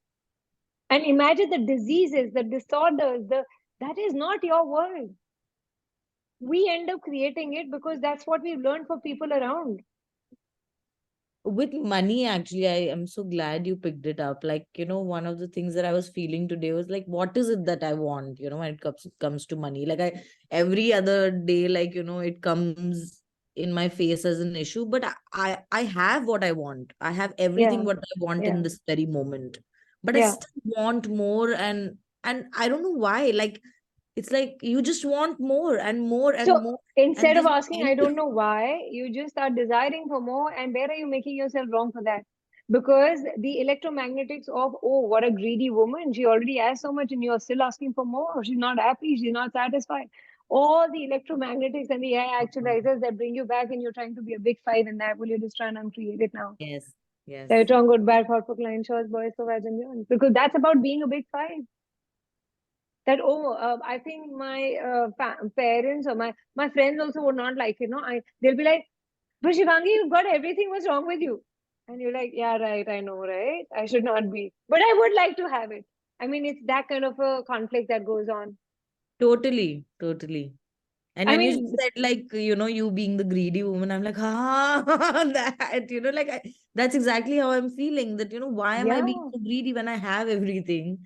And imagine the diseases, the disorders, that is not your world. We end up creating it because that's what we've learned for people around. With money, actually, I am so glad you picked it up. Like, one of the things that I was feeling today was like, what is it that I want, when it comes to money? Like, every other day, like, it comes in my face as an issue, but I have what I want. I have everything what I want in this very moment, but I still want more. And I don't know why. Like, it's like you just want more and more and So more. instead And of there's asking, I don't know why, you just start desiring for more. And where are you making yourself wrong for that? Because the electromagnetics of, oh, what a greedy woman. She already has so much and you're still asking for more. She's not happy. She's not satisfied. All the electromagnetics and the AI actualizers that bring you back and you're trying to be a big five in that, will you just try and uncreate it now? Yes. Right, wrong, good, bad, for client shows, boys, for and beyond. Because that's about being a big five. That I think my parents or my friends also would not like it. They'll be like, but Shivangi, you've got everything. What's wrong with you? And you're like, yeah, right, I know, right? I should not be, but I would like to have it. I mean, it's that kind of a conflict that goes on. Totally. And I when you mean, said, like, you being the greedy woman, I'm like, that, like, That's exactly how I'm feeling, that, why am I being Yeah. so greedy when I have everything?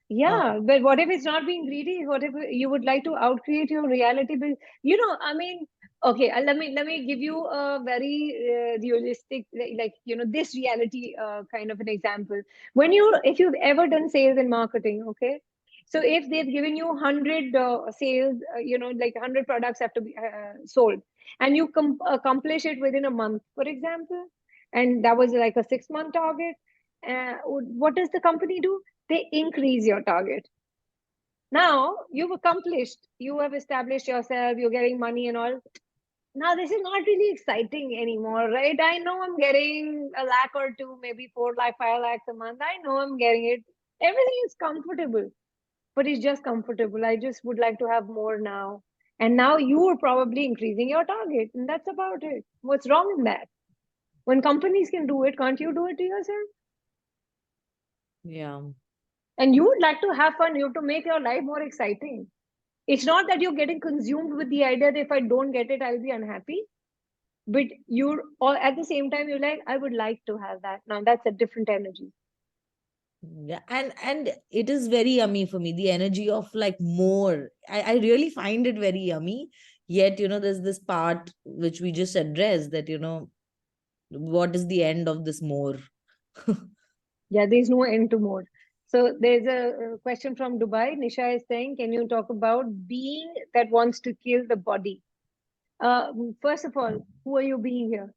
Yeah, but what if it's not being greedy? What if you would like to outcreate your reality? But I mean, okay, let me give you a very realistic, like this reality kind of an example. If you've ever done sales and marketing, okay, so if they've given you 100 sales, like 100 products have to be sold, and you accomplish it within a month, for example, and that was like a 6-month target, what does the company do? They increase your target. Now you've accomplished, you have established yourself, you're getting money and all. Now this is not really exciting anymore, right? I know I'm getting a lakh or two, maybe 4 lakh, 5 lakhs a month. I know I'm getting it. Everything is comfortable, but it's just comfortable. I just would like to have more now. And now you are probably increasing your target, and that's about it. What's wrong in that? When companies can do it, can't you do it to yourself? Yeah. And you would like to have fun, you have to make your life more exciting. It's not that you're getting consumed with the idea that if I don't get it, I'll be unhappy. But you're all at the same time, you're like, I would like to have that. Now that's a different energy. Yeah, and it is very yummy for me, the energy of like more. I really find it very yummy. Yet, there's this part which we just addressed, that, what is the end of this more? Yeah, there's no end to more. So there's a question from Dubai. Nisha is saying, can you talk about being that wants to kill the body? First of all, who are you being here?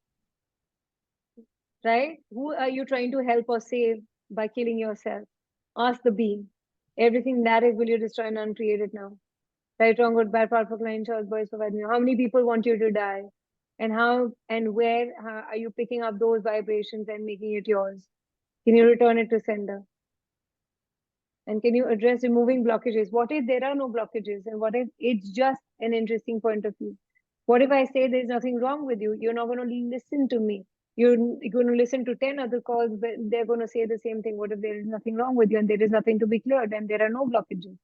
Right? Who are you trying to help or save by killing yourself? Ask the being. Everything that is, will you destroy and uncreate it now? Right, wrong, good, bad, powerful, client, choice, boys, provide me. How many people want you to die? And how and where are you picking up those vibrations and making it yours? Can you return it to sender? And can you address removing blockages? What if there are no blockages? And what if it's just an interesting point of view? What if I say there's nothing wrong with you? You're not going to listen to me. You're going to listen to 10 other calls, but they're going to say the same thing. What if there is nothing wrong with you and there is nothing to be cleared and there are no blockages?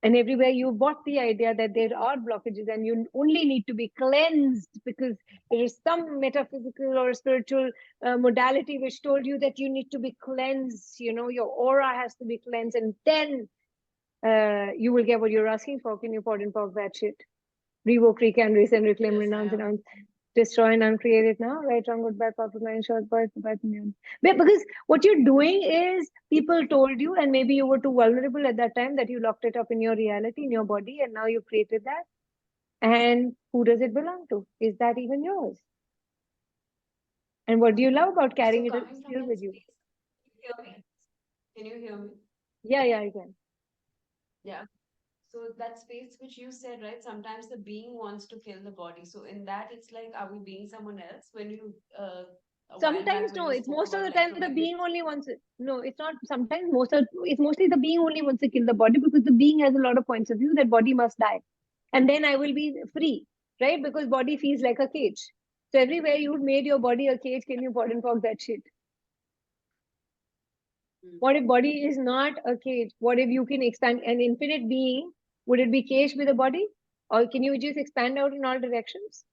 And everywhere you bought the idea that there are blockages and you only need to be cleansed because there is some metaphysical or spiritual modality which told you that you need to be cleansed, your aura has to be cleansed, and then you will get what you're asking for. Can you pardon pog that shit? Revoke, recant, resend, reclaim, renounce, announce, destroy and uncreate it now. Right, wrong, good, bad, powerful, line, short, boy, bad, because what you're doing is people told you, and maybe you were too vulnerable at that time that you locked it up in your reality, in your body, and now you created that. And who does it belong to? Is that even yours? And what do you love about carrying it coming from still that with you? space, hear me? Can you hear me? Yeah, I can. Yeah. So that space which you said, right? Sometimes the being wants to kill the body. So in that, it's like, are we being someone else? When you a while back Sometimes when no, you it's spoke most of about the time the electromagnetic, being only wants it. No, it's not. Sometimes it's mostly the being only wants to kill the body because the being has a lot of points of view that body must die. And then I will be free, right? Because body feels like a cage. So everywhere you've made your body a cage, can you pardon fuck that shit? What if body is not a cage? What if you can expand an infinite being? Would it be caged with a body? Or can you just expand out in all directions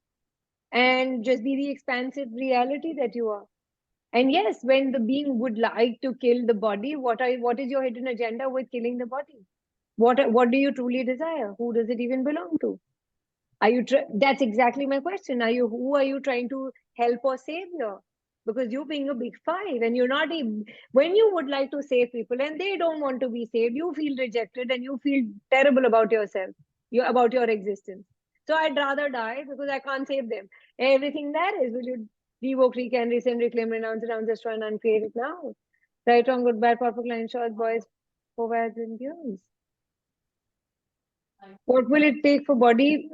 and just be the expansive reality that you are? And yes, when the being would like to kill the body, what is your hidden agenda with killing the body? What do you truly desire? Who does it even belong to? Are you that's exactly my question. Who are you trying to help or save here? Because you being a big five and you're not even, when you would like to save people and they don't want to be saved, you feel rejected and you feel terrible about yourself, about your existence. So I'd rather die because I can't save them. Everything that is, will you revoke, recant, rescind, reclaim, renounce, destroy, and uncreate it now? Right, wrong, good, bad, powerful, line, short, boys, forwards, and beyonds. What will it take for body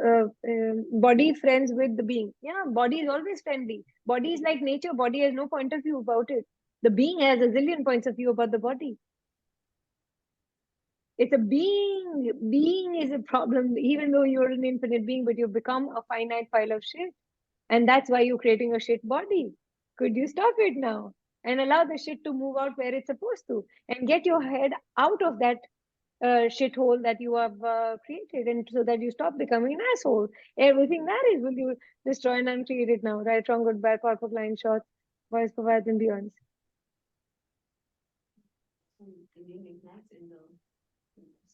friends with the being? Yeah, body is always friendly. Body is like nature. Body has no point of view about it. The being has a zillion points of view about the body. It's a being. Being is a problem, even though you're an infinite being, but you've become a finite pile of shit. And that's why you're creating a shit body. Could you stop it now? And allow the shit to move out where it's supposed to and get your head out of that shithole that you have created, and so that you stop becoming an asshole. Everything that is, will you destroy and uncreate it now? Right, wrong, good, bad, powerful, line, short, Voice provides and beyond. Indian knickknacks in the.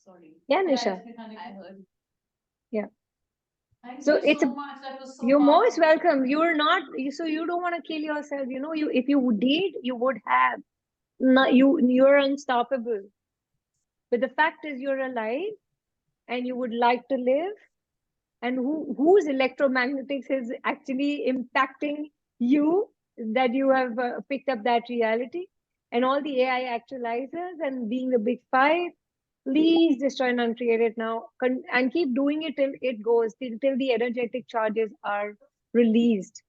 Sorry. Yeah, Nisha. I heard. Yeah. Thank So you it's so much. That was so you're most powerful. welcome. You're not, so you don't want to kill yourself. You know, if you did, you would have. No, you're unstoppable. But the fact is you're alive and you would like to live. And whose electromagnetics is actually impacting you, that you have picked up that reality. And all the AI actualizers and being the big five, please destroy and uncreate it now. And keep doing it till it goes, till the energetic charges are released.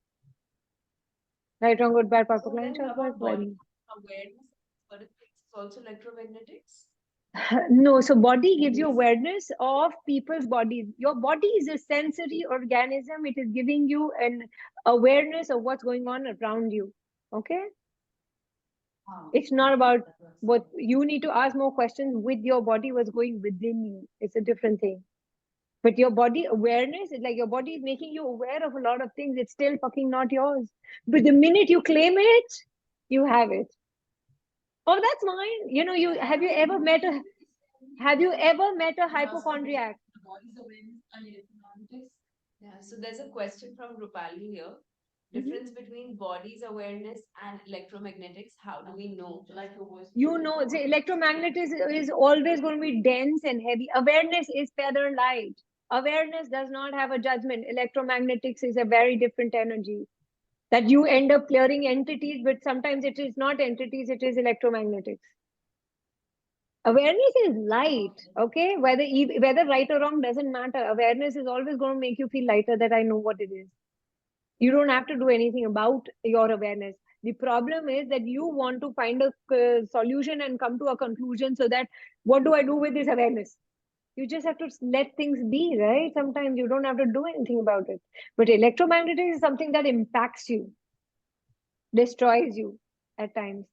Right, wrong, good, bad, purple, So line, then short, about well. body awareness, but it's also electromagnetics. No, so body gives you awareness of people's bodies. Your body is a sensory organism. It is giving you an awareness of what's going on around you. Okay? It's not about what you need to ask more questions with your body, what's going within you. It's a different thing. But your body awareness is like your body is making you aware of a lot of things. It's still fucking not yours. But the minute you claim it, you have it. Oh, that's mine. You know, have you ever met a hypochondriac? Bodies awareness and electromagnetics. Yeah, so there's a question from Rupali here. Mhm. Difference between bodies awareness and electromagnetics. How do we know? Like your voice. You know, the electromagnetism is always going to be dense and heavy. Awareness is feather light. Awareness does not have a judgment. Electromagnetics is a very different energy that you end up clearing entities, but sometimes it is not entities, it is electromagnetics. Awareness is light, okay? Whether right or wrong doesn't matter. Awareness is always going to make you feel lighter, that I know what it is. You don't have to do anything about your awareness. The problem is that you want to find a solution and come to a conclusion, so that what do I do with this awareness? You just have to let things be, right? Sometimes you don't have to do anything about it. But electromagnetics is something that impacts you, destroys you at times,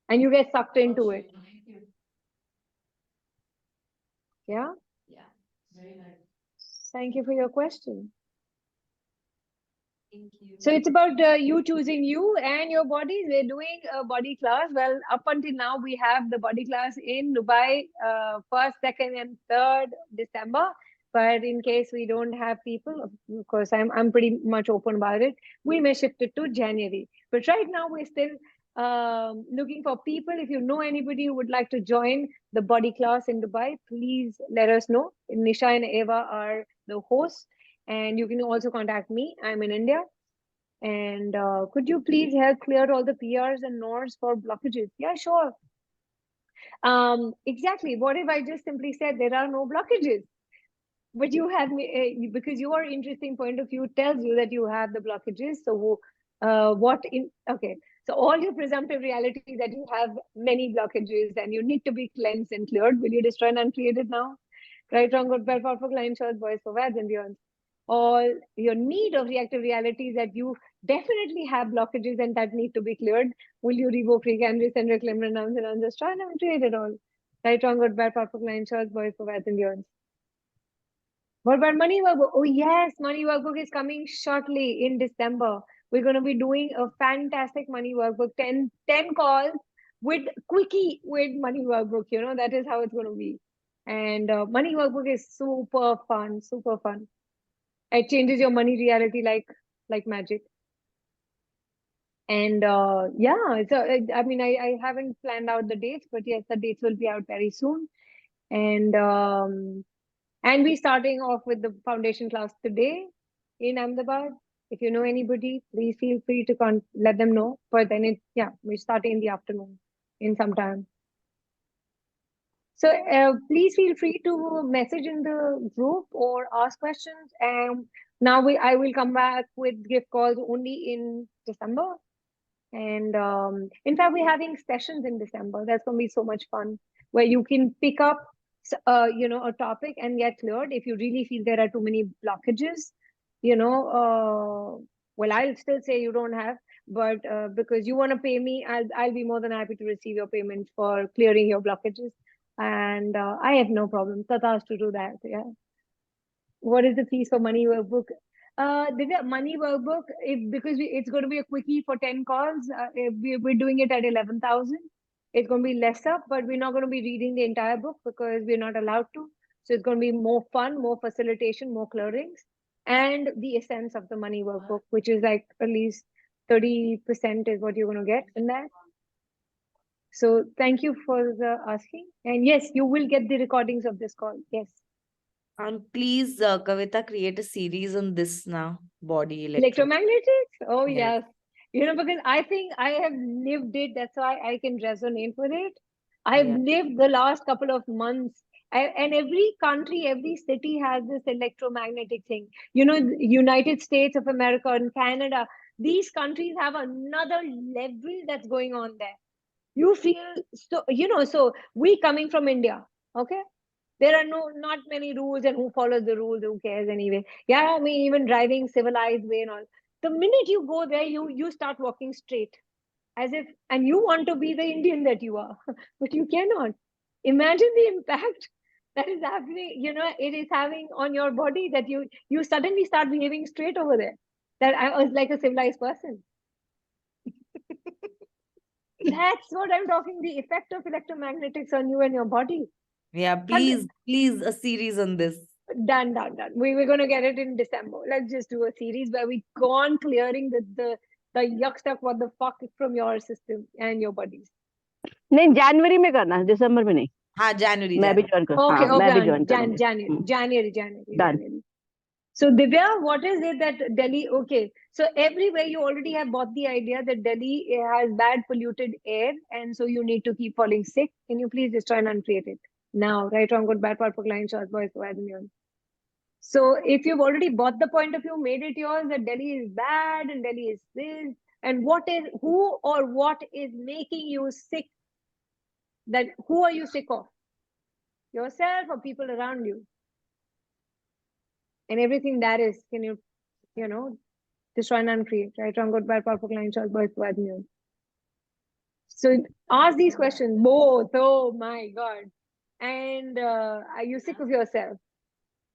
and you get sucked into it. Thank you. Yeah. Yeah. Very nice. Thank you for your question. Thank you. So it's about you choosing you and your bodies. We're doing a body class. Well, up until now, we have the body class in Dubai, 1st, 2nd, and 3rd December. But in case we don't have people, of course, I'm pretty much open about it. We may shift it to January. But right now, we're still looking for people. If you know anybody who would like to join the body class in Dubai, please let us know. Nisha and Eva are the hosts. And you can also contact me. I'm in India. And could you please help clear all the PRs and NORs for blockages? Yeah, sure. Exactly. What if I just simply said there are no blockages? But you have me, because your interesting point of view tells you that you have the blockages. So okay. So all your presumptive reality that you have many blockages and you need to be cleansed and cleared. Will you destroy and uncreate it now? Right, wrong, good, bad, powerful, line, short, boys, for wads and beyond. All your need of reactive realities that you definitely have blockages and that need to be cleared. Will you revoke, recant, resend, reclaim, renounce, and undestroy and uncreate it all? Right, wrong, good, bad, powerful, line, short, boys, for wads and beyond. What about money workbook? Oh yes, money workbook is coming shortly in December. We're going to be doing a fantastic money workbook, 10 calls with quickie with money workbook. You know, that is how it's going to be. And money workbook is super fun, super fun. It changes your money reality like magic. And yeah, so I mean, I haven't planned out the dates, but yes, the dates will be out very soon. And we're starting off with the foundation class today in Ahmedabad. If you know anybody, please feel free to let them know. But then we're starting in the afternoon in some time. So please feel free to message in the group or ask questions. Now I will come back with gift calls only in December. And in fact, we're having sessions in December. That's going to be so much fun, where you can pick up a topic and get cleared. If you really feel there are too many blockages, well, I'll still say you don't have, but because you want to pay me, I'll be more than happy to receive your payment for clearing your blockages. And I have no problem. Tatas to do that. Yeah. What is the fees for money workbook? Divya, money workbook, because it's going to be a quickie for 10 calls. We're doing it at 11,000. It's going to be lesser, but we're not going to be reading the entire book because we're not allowed to. So it's going to be more fun, more facilitation, more clearings, and the essence of the money workbook, which is like at least 30% is what you're going to get in that. So thank you for the asking. And yes, you will get the recordings of this call. Yes. And please, Kavita, create a series on this now. Body Electromagnetics? Oh, Yes. yes. Because I think I have lived it. That's why I can resonate with it. I've Yeah. lived the last couple of months. And every country, every city has this electromagnetic thing. The United States of America and Canada, these countries have another level that's going on there. You feel so we coming from India, okay? There are not many rules, and who follows the rules, who cares anyway? Yeah, I mean, even driving civilized way and all. The minute you go there, you start walking straight, as if, and you want to be the Indian that you are, but you cannot. Imagine the impact that is happening, it is having on your body, that you suddenly start behaving straight over there, that I was like a civilized person. That's what I'm talking, the effect of electromagnetics on you and your body. Yeah, please, a series on this. Done. We're going to get it in December. Let's just do a series where we go on clearing the yuck stuff, what the fuck, from your system and your bodies. नहीं जनवरी में करना है, दिसंबर में नहीं. हाँ, January. मैं भी January. Join कर Okay, हाँ मैं भी okay, ज्वाइन करूंगी. January. Done. So Divya, what is it that Delhi? Okay, so everywhere you already have bought the idea that Delhi has bad polluted air, and so you need to keep falling sick. Can you please destroy and uncreate it now? Right, wrong, good, bad, purple, line, short, boys, bad, and so if you've already bought the point of view, made it yours, that Delhi is bad and Delhi is this, and who or what is making you sick? That who are you sick of? Yourself or people around you? And everything that is, can you destroy and uncreate, right, wrong, good, bad, powerful, line, short, boys, bad, news. So ask these questions both. Oh my God. And are you sick of yourself?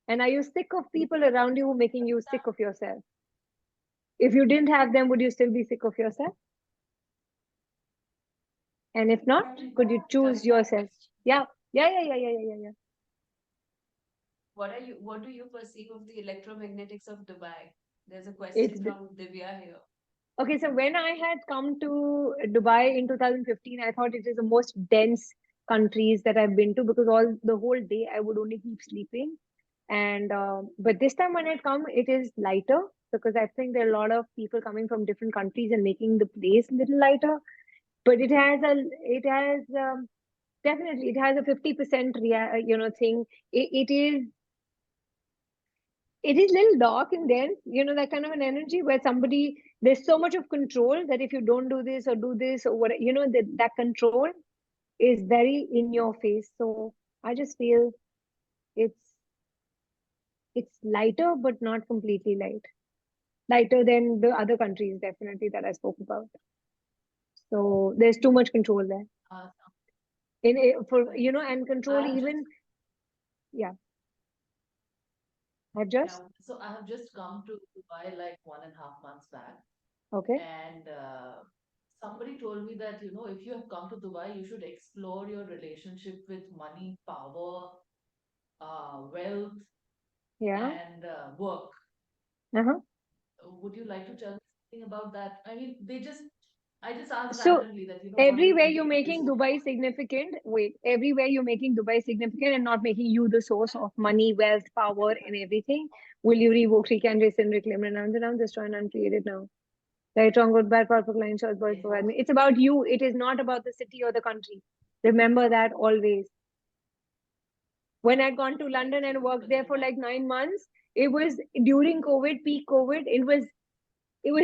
And are you sick of people around you who are making you sick of yourself? If you didn't have them, would you still be sick of yourself? And if not, could you choose yourself? Yeah. What do you perceive of the electromagnetics of Dubai? There's a question from Divya here. Okay, so when I had come to Dubai in 2015, I thought it is the most dense countries that I've been to, because the whole day I would only keep sleeping. And but this time when I come, it is lighter, because I think there are a lot of people coming from different countries and making the place a little lighter. But it has definitely, it has a 50% thing. It is little dark and dense, that kind of an energy where there's so much of control that if you don't do this or do this or what, that control is very in your face. So I just feel it's lighter, but not completely lighter than the other countries, definitely, that I spoke about. So there's too much control there. And control even. Yeah. So I have just come to Dubai like 1.5 months back. Okay. And somebody told me that, if you have come to Dubai, you should explore your relationship with money, power, wealth, and work. Would you like to tell me something about that? I mean, I just asked randomly that, everywhere you're making Dubai significant, everywhere you're making Dubai significant and not making you the source of money, wealth, power, and everything, will you revoke, recant, rescind, reclaim, renounce, destroy, and uncreate it now? Right, wrong, good, bad, powerful, line, short, boys, provide me. It's about you. It is not about the city or the country. Remember that always. When I'd gone to London and worked there for like 9 months, it was during COVID, peak COVID. It was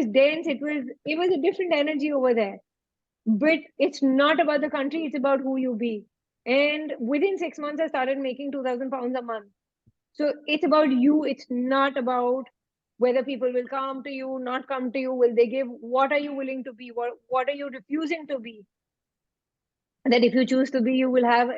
dense. It was a different energy over there. But it's not about the country, it's about who you be. And within 6 months, I started making 2,000 pounds a month. So it's about you. It's not about whether people will come to you, not come to you. Will they give? What are you willing to be? What are you refusing to be? That if you choose to be, you will have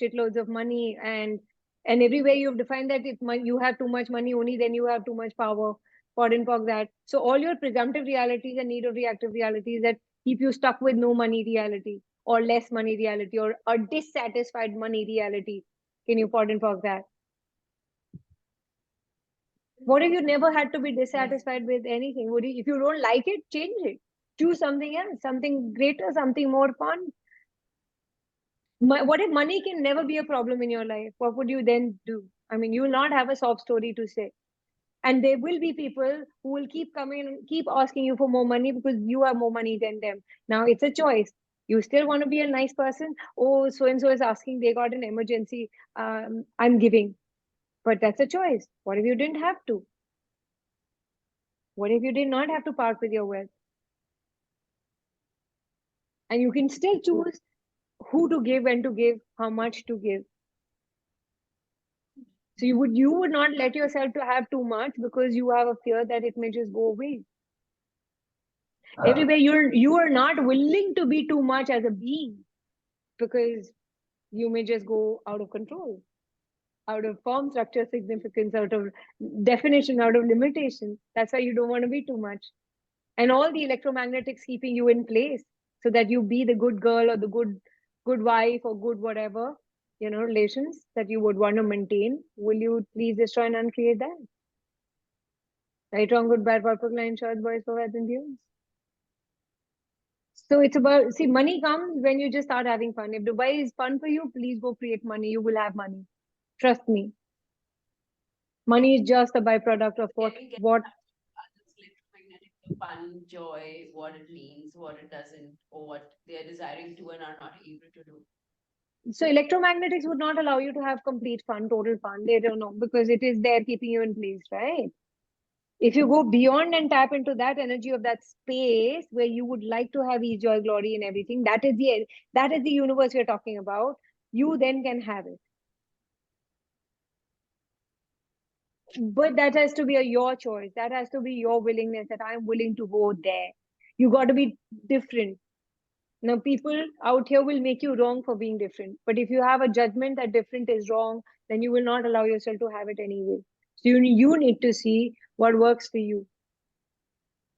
shitloads of money. And everywhere you've defined that if you have too much money, only then you have too much power. POD that. So all your presumptive realities and need of reactive realities that keep you stuck with no money reality or less money reality or a dissatisfied money reality. Can you POD that? What if you never had to be dissatisfied with anything? Would you, if you don't like it, change it. Choose something else, something greater, something more fun. What if money can never be a problem in your life? What would you then do? I mean, you will not have a sob story to say. And there will be people who will keep coming and keep asking you for more money because you have more money than them. Now it's a choice. You still want to be a nice person. Oh, so-and-so is asking, they got an emergency. I'm giving. But that's a choice. What if you didn't have to? What if you did not have to part with your wealth? And you can still choose who to give, when to give, how much to give. So you would not let yourself to have too much because you have a fear that it may just go away. Everywhere you are not willing to be too much as a being because you may just go out of control, out of form, structure, significance, out of definition, out of limitation. That's why you don't want to be too much. And all the electromagnetics keeping you in place so that you be the good girl or the good wife or good whatever, relations that you would want to maintain. Will you please destroy and uncreate that? Right, wrong, good, bad, purple, line, short, boys, for and views. So it's about, see, money comes when you just start having fun. If Dubai is fun for you, please go create money. You will have money. Trust me. Money is just a byproduct of what Electromagnetic, the fun, joy, what it means, what it doesn't, or what they are desiring to and are not able to do. So electromagnetics would not allow you to have complete fun, total fun. They don't know because it is there keeping you in place, right? If you go beyond and tap into that energy of that space where you would like to have ease, joy, glory, and everything, that is the universe we're talking about. You then can have it. But that has to be your choice. That has to be your willingness that I'm willing to go there. You got to be different. Now, people out here will make you wrong for being different. But if you have a judgment that different is wrong, then you will not allow yourself to have it anyway. So you need to see what works for you.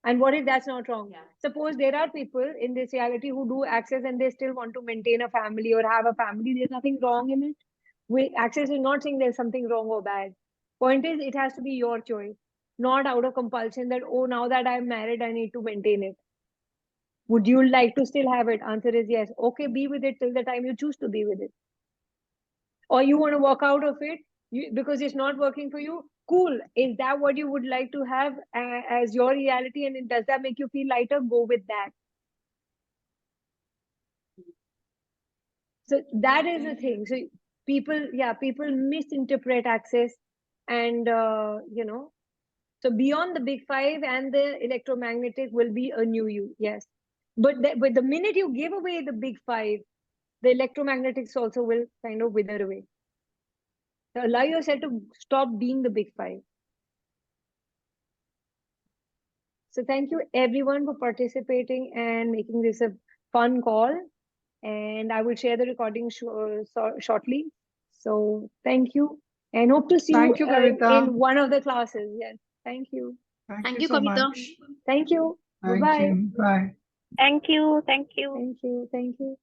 And what if that's not wrong? Yeah. Suppose there are people in this reality who do access and they still want to maintain a family or have a family. There's nothing wrong in it. Access is not saying there's something wrong or bad. Point is, it has to be your choice, not out of compulsion that, oh, now that I'm married, I need to maintain it. Would you like to still have it? Answer is yes. Okay, be with it till the time you choose to be with it. Or you want to walk out of it because it's not working for you. Cool. Is that what you would like to have as your reality? And does that make you feel lighter? Go with that. So that is the thing. So people misinterpret access and, so beyond the big five and the electromagnetic will be a new you. Yes. But the minute you give away the big five, the electromagnetics also will kind of wither away. So allow yourself to stop being the big five. So thank you everyone for participating and making this a fun call. And I will share the recording shortly. So thank you and hope to see Thank you, Kavita. in one of the classes. Yes. Thank you. Thank you so Kavita. much. Thank you. Thank Bye-bye. you. Bye. Thank you. Thank you. Thank you. Thank you.